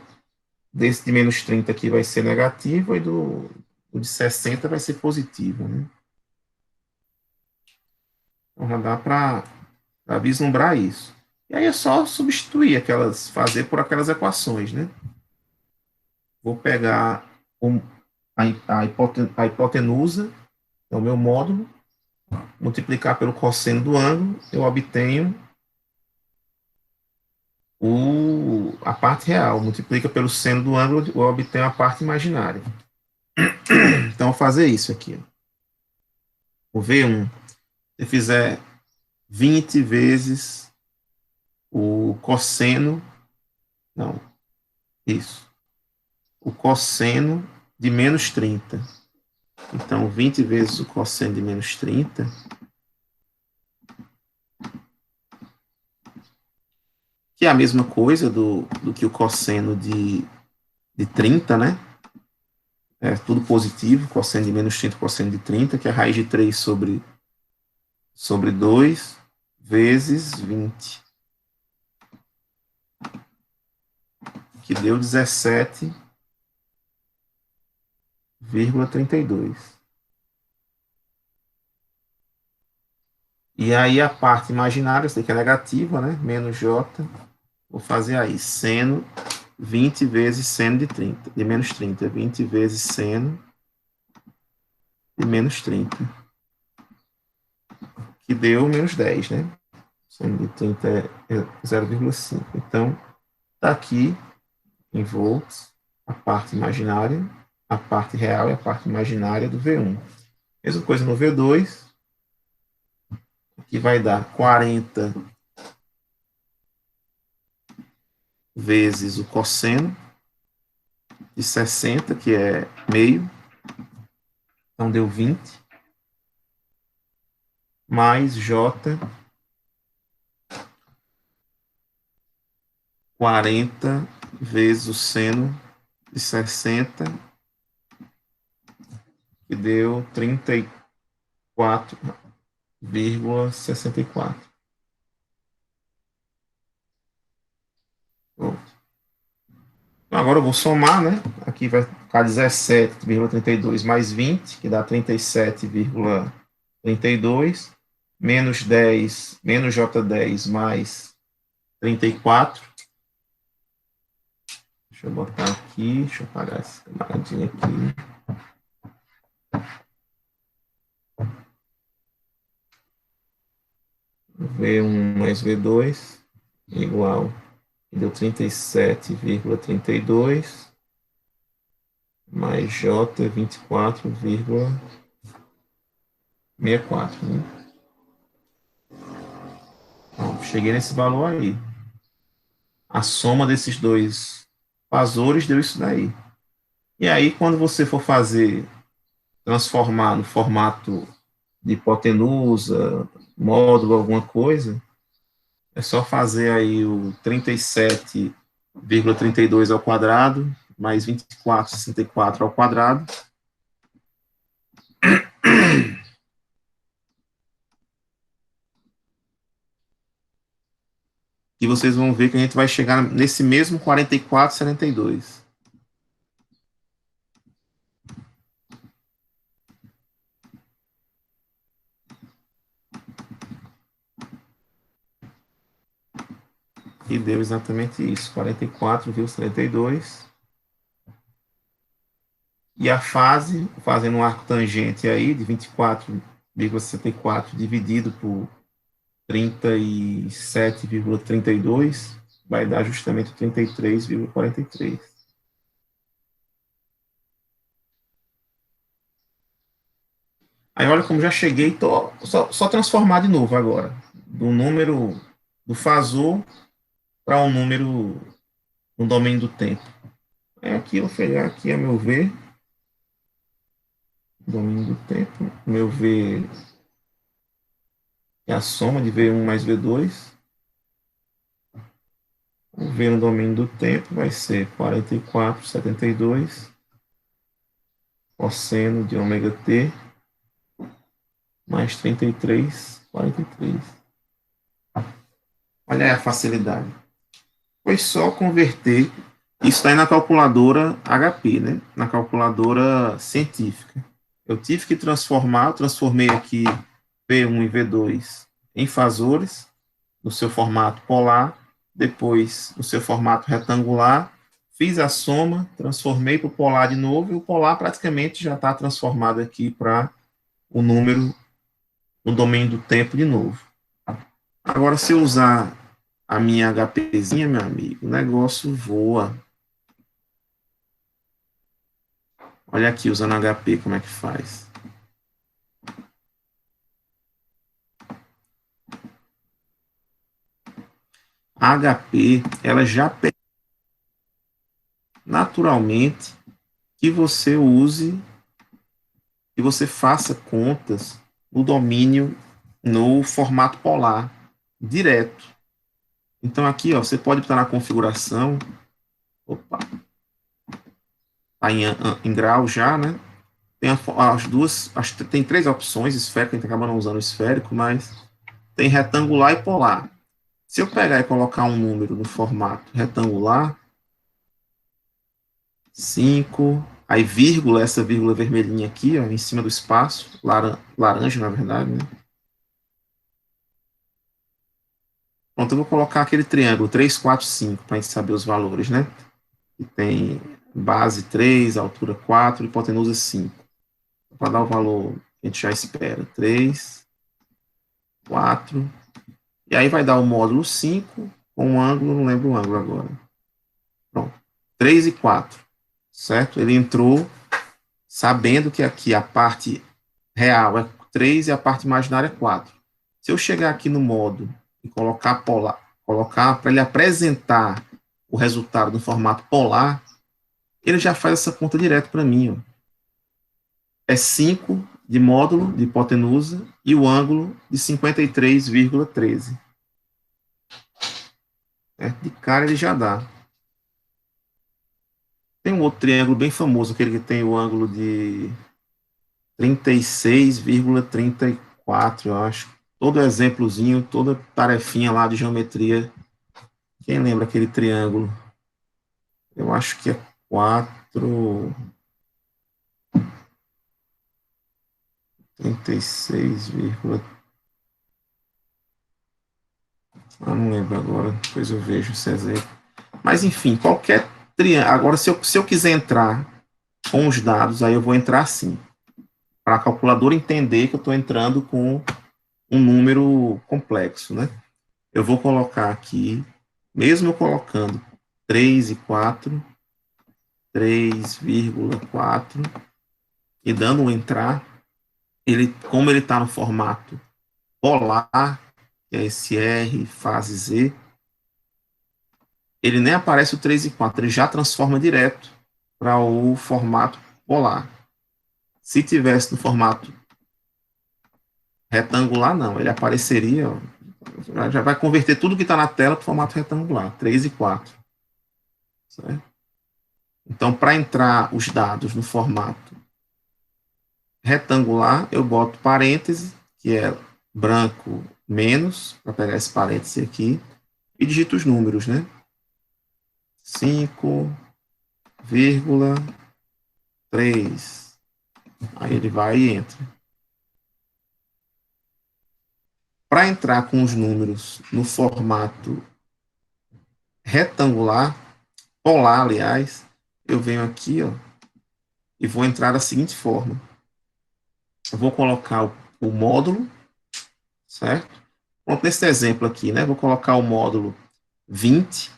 Speaker 1: desse de menos 30 aqui vai ser negativa, e do de 60 vai ser positiva, né? Então já dá para vislumbrar isso. E aí é só substituir aquelas, fazer por aquelas equações, né? Vou pegar a hipotenusa, é o meu módulo, multiplicar pelo cosseno do ângulo, eu obtenho a parte real. Multiplica pelo seno do ângulo, eu obtenho a parte imaginária. Então, eu vou fazer isso aqui. O V1, se fizer 20 vezes o cosseno, não, isso, o cosseno de menos 30. Então, 20 vezes o cosseno de menos 30, que é a mesma coisa do que o cosseno de 30, né? É tudo positivo, cosseno de menos 30, cosseno de 30, que é a raiz de 3 sobre 2 vezes 20, que deu 17,32. E aí a parte imaginária, isso aqui é negativa, né? Menos j, vou fazer aí, seno 20 vezes seno de 30, de menos 30, 20 vezes seno de menos 30, que deu menos 10, né? Seno de 30 é 0,5. Então, está aqui em volts a parte imaginária, a parte real e a parte imaginária do V1. Mesma coisa no V2, que vai dar 40 vezes o cosseno de 60, que é meio, então deu 20, mais J, 40 vezes o seno de 60, que deu 34,64. Pronto. Então, agora eu vou somar, né? Aqui vai ficar 17,32 mais 20, que dá 37,32, menos 10, menos J10 mais 34. Deixa eu botar aqui, deixa eu apagar essa camaradinha aqui. V1 mais V2 igual, deu 37,32 mais J 24,64, né? Então, cheguei nesse valor aí. A soma desses dois fasores deu isso daí. E aí, quando você for fazer, transformar no formato de hipotenusa, módulo, alguma coisa, é só fazer aí o 37,32 ao quadrado, mais 24,64 ao quadrado. E vocês vão ver que a gente vai chegar nesse mesmo 44,72. E deu exatamente isso, 44,72. E a fase, fazendo um arco tangente aí de 24,64 dividido por 37,32, vai dar justamente 33,43. Aí olha como já cheguei, tô só transformar de novo agora, do número do fasor para um número no domínio do tempo. Aqui eu vou pegar aqui, a meu ver, domínio do tempo, meu V é a soma de V1 mais V2. O V no domínio do tempo vai ser 44,72 cosseno de ômega t mais 33,43. Olha aí a facilidade. Foi só converter. Isso está aí na calculadora HP, né? Na calculadora científica. Eu tive que transformar, eu transformei aqui V1 e V2 em fasores, no seu formato polar, depois no seu formato retangular, fiz a soma, transformei para o polar de novo, e o polar praticamente já está transformado aqui para o número no domínio do tempo de novo. Agora, se eu usar a minha HPzinha, meu amigo, o negócio voa. Olha aqui, usando HP, como é que faz. A HP, ela já pede naturalmente que você use, que você faça contas no domínio, no formato polar, direto. Então, aqui, ó, você pode estar na configuração, opa, tá em grau já, né? Tem as duas, tem três opções, esférico, a gente acaba não usando o esférico, mas tem retangular e polar. Se eu pegar e colocar um número no formato retangular, 5, aí vírgula, essa vírgula vermelhinha aqui, ó, em cima do espaço, laranja, na verdade, né? Pronto, eu vou colocar aquele triângulo 3, 4, 5, para a gente saber os valores, né? Que tem base 3, altura 4 e hipotenusa 5. Para dar o valor que a gente já espera. 3, 4. E aí vai dar o módulo 5 com um ângulo, não lembro o ângulo agora. Pronto. 3 e 4. Certo? Ele entrou sabendo que aqui a parte real é 3 e a parte imaginária é 4. Se eu chegar aqui no modo e colocar polar, colocar para ele apresentar o resultado no formato polar, ele já faz essa conta direto para mim. Ó. É 5 de módulo de hipotenusa e o ângulo de 53,13. De cara ele já dá. Tem um outro triângulo bem famoso, aquele que tem o ângulo de 36,34, eu acho. Todo exemplozinho, toda tarefinha lá de geometria. Quem lembra aquele triângulo? Eu acho que é 4, 36, não lembro agora, depois eu vejo esse exemplo. Mas enfim, qualquer triângulo. Agora, se eu quiser entrar com os dados, aí eu vou entrar assim, para a calculadora entender que eu estou entrando com um número complexo, né? Eu vou colocar aqui, mesmo colocando 3 e 4, 3,4 e dando um entrar, como ele está no formato polar, que é esse R, fase Z, ele nem aparece o 3 e 4, ele já transforma direto para o formato polar. Se tivesse no formato retangular, não, ele apareceria, ó, já vai converter tudo que está na tela para o formato retangular, 3 e 4. Certo? Então, para entrar os dados no formato retangular, eu boto parêntese, que é branco menos, para pegar esse parêntese aqui, e digito os números, né? 5,3. Aí ele vai e entra. Para entrar com os números no formato retangular, polar, aliás, eu venho aqui, ó, e vou entrar da seguinte forma. Eu vou colocar o módulo, certo? Pronto, nesse exemplo aqui, né? Vou colocar o módulo 20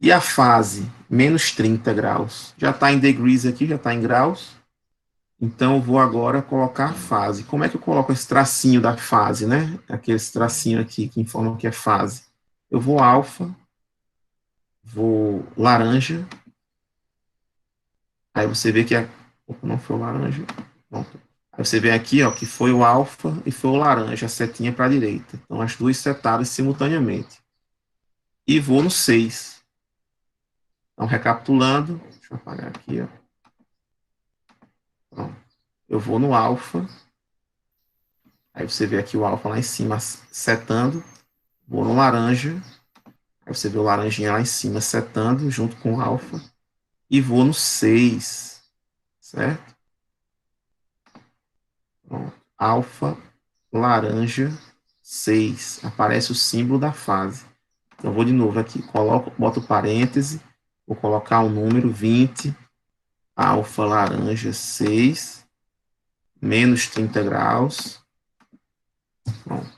Speaker 1: e a fase menos 30 graus. Já está em degrees aqui, já está em graus. Então, eu vou agora colocar a fase. Como é que eu coloco esse tracinho da fase, né? Aquele tracinho aqui que informa que é fase. Eu vou alfa, vou laranja. Aí você vê que opa, não foi o laranja. Pronto. Aí você vê aqui, ó, que foi o alfa e foi o laranja, a setinha para a direita. Então, as duas setadas simultaneamente. E vou no 6. Então, recapitulando, deixa eu apagar aqui, ó. Pronto. Eu vou no alfa. Aí você vê aqui o alfa lá em cima setando. Vou no laranja. Aí você vê o laranjinha lá em cima setando junto com o alfa. E vou no 6. Certo? Pronto. Alfa, laranja, 6. Aparece o símbolo da fase. Então, eu vou de novo aqui. Boto parêntese. Vou colocar o número 20. Alfa, laranja, 6. Menos 30 graus. Pronto.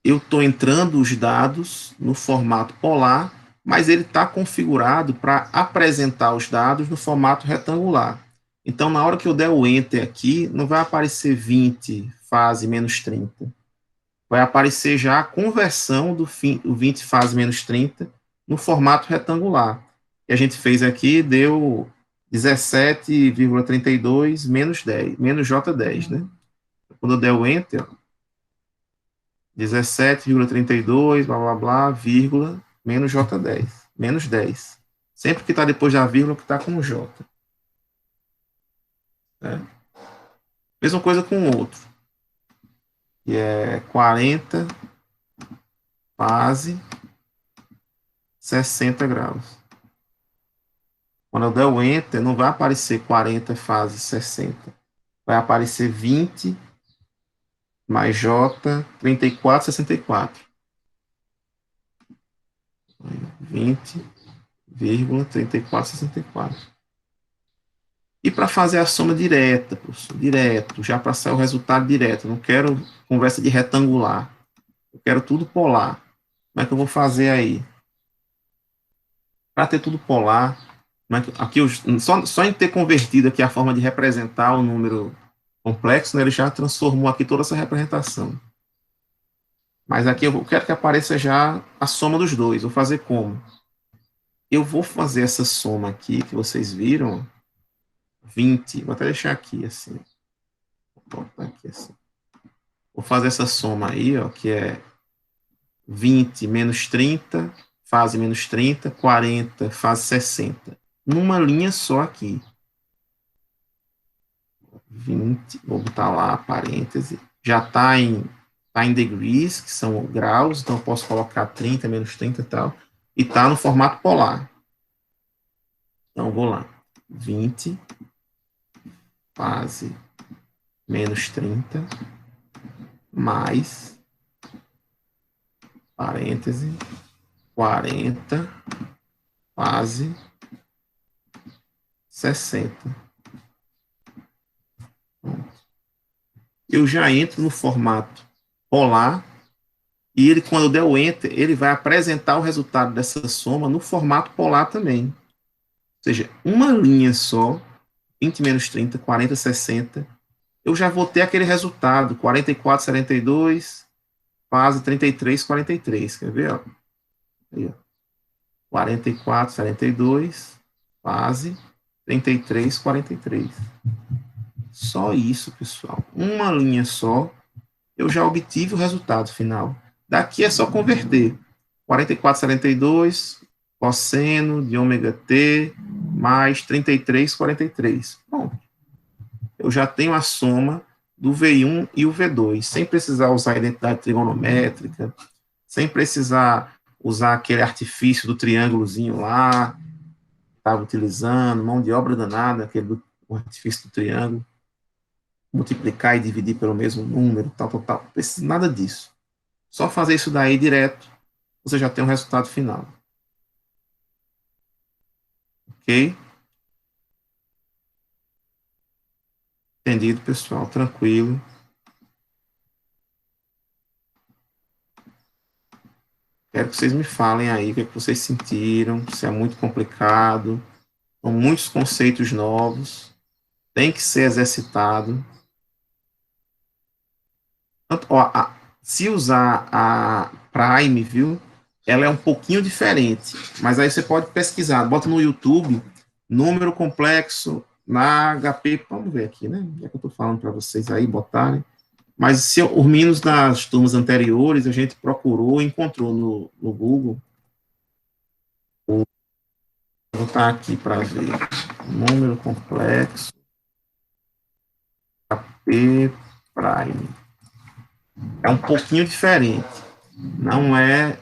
Speaker 1: Eu estou entrando os dados no formato polar, mas ele está configurado para apresentar os dados no formato retangular. Então, na hora que eu der o Enter aqui, não vai aparecer 20, fase menos 30. Vai aparecer já a conversão do 20 fase menos 30 no formato retangular. Que a gente fez aqui deu 17,32 menos 10, menos J10, né? Quando eu der o Enter, 17,32, blá, blá, blá, vírgula, menos J10, menos 10. Sempre que está depois da vírgula, que está com J. Né? Mesma coisa com o outro, que é 40 fase 60 graus. Quando eu der o Enter, não vai aparecer 40 fase 60. Vai aparecer 20 mais J 34, 64. 20,3464. E para fazer a soma direta, professor, direto, já para sair o resultado direto, não quero conversa de retangular, eu quero tudo polar. Como é que eu vou fazer aí? Para ter tudo polar, aqui só em ter convertido aqui a forma de representar o número complexo, né, ele já transformou aqui toda essa representação. Mas aqui eu quero que apareça já a soma dos dois. Vou fazer como? Eu vou fazer essa soma aqui que vocês viram, 20, vou até deixar aqui assim. Vou botar aqui assim. Vou fazer essa soma aí, ó, que é 20 menos 30, fase menos 30, 40, fase 60. Numa linha só aqui. 20, vou botar lá, parêntese. Já tá em degrees, que são graus, então eu posso colocar 30 menos 30 e tal. E tá no formato polar. Então vou lá. 20, fase menos 30, mais, parêntese, 40, fase 60. Eu já entro no formato polar e ele, quando eu der o Enter, ele vai apresentar o resultado dessa soma no formato polar também. Ou seja, uma linha só, 20 menos 30, 40, 60, eu já vou ter aquele resultado, 44, 72, fase 33, 43. Quer ver? Ó? Aí, ó. 44, 72, fase 33, 43. Só isso, pessoal. Uma linha só, eu já obtive o resultado final. Daqui é só converter. 44,72 cosseno de ômega t mais 33,43. Bom, eu já tenho a soma do V1 e o V2, sem precisar usar a identidade trigonométrica, sem precisar usar aquele artifício do triângulozinho lá, estava utilizando, mão de obra danada, aquele do artifício do triângulo, multiplicar e dividir pelo mesmo número, tal, tal, tal. Não precisa nada disso. Só fazer isso daí direto, você já tem um resultado final. Ok? Entendido, pessoal? Tranquilo. Quero que vocês me falem aí o que, é que vocês sentiram, se é muito complicado, são muitos conceitos novos, tem que ser exercitado. Ó, se usar a Prime, viu? Ela é um pouquinho diferente, mas aí você pode pesquisar, bota no YouTube, número complexo na HP, vamos ver aqui, né? Já que eu estou falando para vocês aí botarem. Mas se os meninos das turmas anteriores, a gente procurou, encontrou no Google. Vou botar aqui para ver. Número complexo P Prime. É um pouquinho diferente. Não é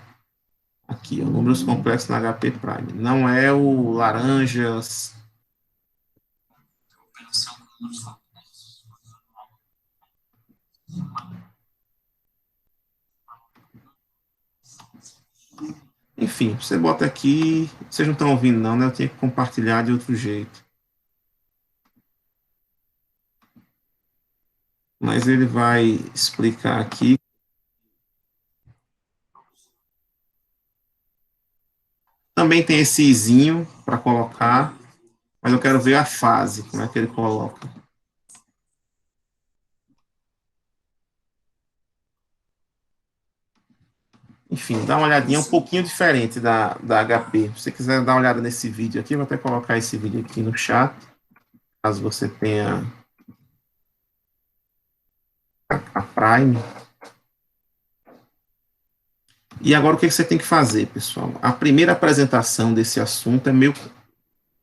Speaker 1: aqui, ó, números complexos na HP Prime. Não é o laranjas. Enfim, você bota aqui. Vocês não estão ouvindo, não, né? Eu tinha que compartilhar de outro jeito. Mas ele vai explicar aqui. Também tem esse izinho para colocar, mas eu quero ver a fase, como é que ele coloca. Enfim, dá uma olhadinha um pouquinho diferente da HP. Se você quiser dar uma olhada nesse vídeo aqui, eu vou até colocar esse vídeo aqui no chat, caso você tenha a Prime. E agora o que você tem que fazer, pessoal? A primeira apresentação desse assunto é meio,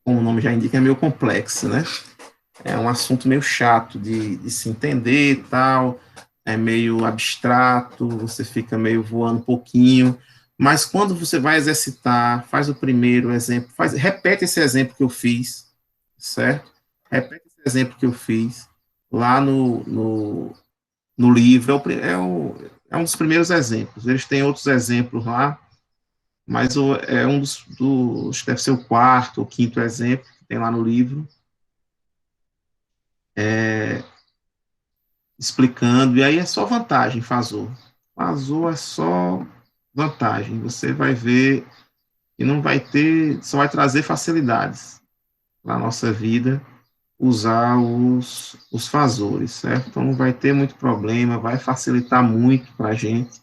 Speaker 1: como o nome já indica, é meio complexo, né? É um assunto meio chato de se entender e tal, é meio abstrato, você fica meio voando um pouquinho, mas quando você vai exercitar, faz o primeiro exemplo, repete esse exemplo que eu fiz, certo? Repete esse exemplo que eu fiz lá no livro, é um dos primeiros exemplos. Eles têm outros exemplos lá, mas é um dos deve ser o quarto ou quinto exemplo que tem lá no livro, explicando, e aí é só vantagem, Fazor. Fazor é só vantagem. Você vai ver que não vai ter, só vai trazer facilidades na nossa vida usar os fazores, certo? Então não vai ter muito problema, vai facilitar muito para a gente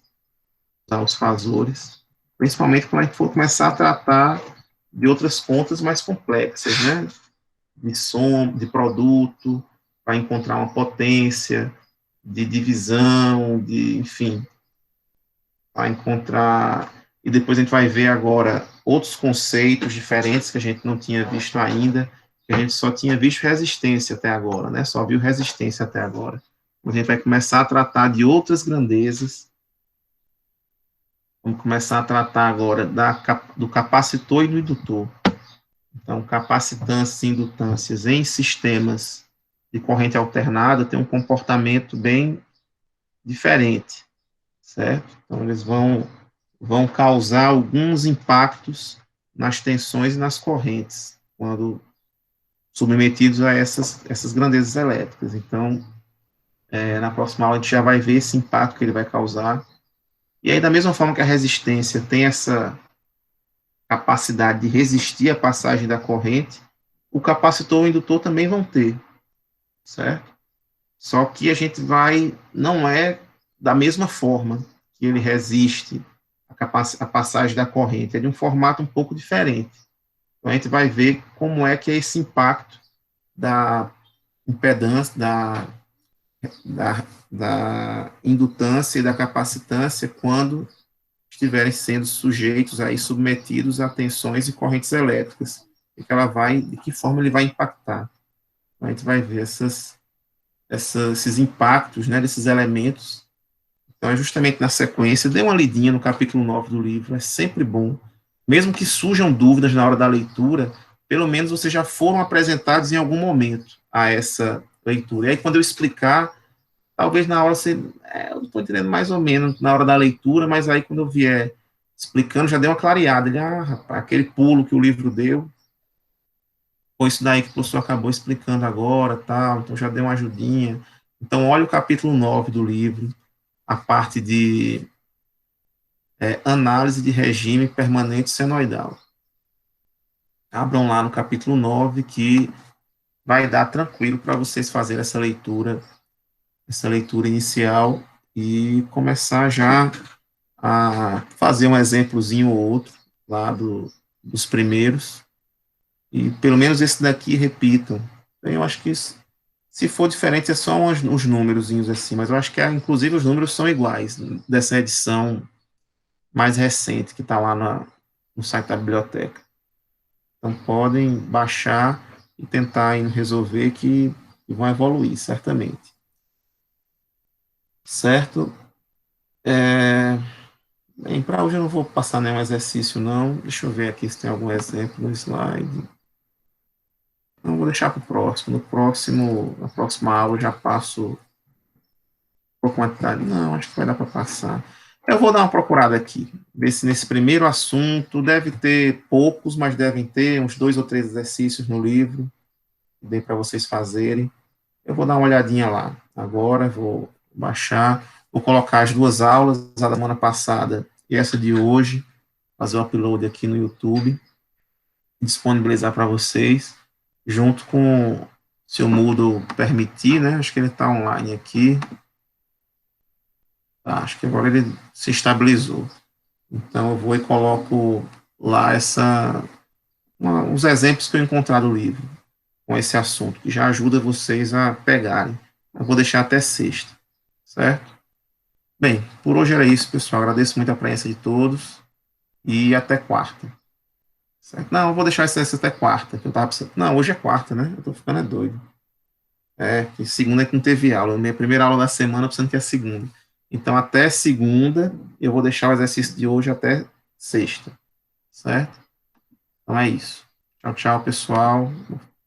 Speaker 1: usar os fazores, principalmente quando a gente for começar a tratar de outras contas mais complexas, né? De som, de produto, para encontrar uma potência, de divisão, enfim, para encontrar. E depois a gente vai ver agora outros conceitos diferentes que a gente não tinha visto ainda, que a gente só tinha visto resistência até agora, né? Só viu resistência até agora. A gente vai começar a tratar de outras grandezas. Vamos começar a tratar agora do capacitor e do indutor. Então, capacitâncias e indutâncias em sistemas de corrente alternada têm um comportamento bem diferente, certo? Então, eles vão causar alguns impactos nas tensões e nas correntes, quando submetidos a essas grandezas elétricas. Então, na próxima aula a gente já vai ver esse impacto que ele vai causar. E aí, da mesma forma que a resistência tem essa capacidade de resistir à passagem da corrente, o capacitor e o indutor também vão ter, certo? Só que a gente não é da mesma forma que ele resiste a passagem da corrente, é de um formato um pouco diferente. Então a gente vai ver como é que é esse impacto da impedância, da indutância e da capacitância quando estiverem sendo sujeitos aí, submetidos a tensões e correntes elétricas, de que forma ele vai impactar. Então, a gente vai ver esses impactos, né, desses elementos. Então, é justamente na sequência, dê uma lidinha no capítulo 9 do livro, é sempre bom. Mesmo que surjam dúvidas na hora da leitura, pelo menos vocês já foram apresentados em algum momento a essa leitura. E aí, quando eu explicar, talvez na hora você, eu estou entendendo mais ou menos na hora da leitura, mas aí quando eu vier explicando, já deu uma clareada. Rapaz, aquele pulo que o livro deu, foi isso daí que o professor acabou explicando agora, tal, então já deu uma ajudinha. Então, olha o capítulo 9 do livro, a parte de análise de regime permanente senoidal. Abram lá no capítulo 9 que vai dar tranquilo para vocês fazerem essa leitura inicial e começar já a fazer um exemplozinho ou outro lá dos primeiros, e pelo menos esse daqui repitam. Eu acho que se for diferente é só uns númerozinhos assim, mas eu acho que inclusive os números são iguais dessa edição mais recente que está lá no site da biblioteca. Então podem baixar e tentar resolver que vão evoluir, certamente. Certo? Bem, para hoje eu não vou passar nenhum exercício, não. Deixa eu ver aqui se tem algum exemplo no slide. Não, vou deixar para o próximo. Na próxima aula eu já passo por quantidade. Não, acho que vai dar para passar. Eu vou dar uma procurada aqui, ver se nesse primeiro assunto deve ter poucos, mas devem ter uns 2 ou 3 exercícios no livro, que dê para vocês fazerem. Eu vou dar uma olhadinha lá. Agora vou baixar, vou colocar as 2 aulas, a da semana passada e essa de hoje, fazer o upload aqui no YouTube, disponibilizar para vocês, junto com, se o Moodle permitir, né? Acho que ele está online aqui. Tá, acho que agora ele se estabilizou. Então eu vou e coloco lá uns exemplos que eu encontrar no livro com esse assunto, que já ajuda vocês a pegarem. Eu vou deixar até sexta, certo? Bem, por hoje era isso, pessoal. Agradeço muito a presença de todos e até quarta. Certo? Não, eu vou deixar esse até quarta, que eu tava pensando. Não, hoje é quarta, né? Eu tô ficando doido. É, que segunda é que não teve aula. Minha primeira aula da semana, pensando que é segunda. Então, até segunda, eu vou deixar o exercício de hoje até sexta. Certo? Então é isso. Tchau, tchau, pessoal.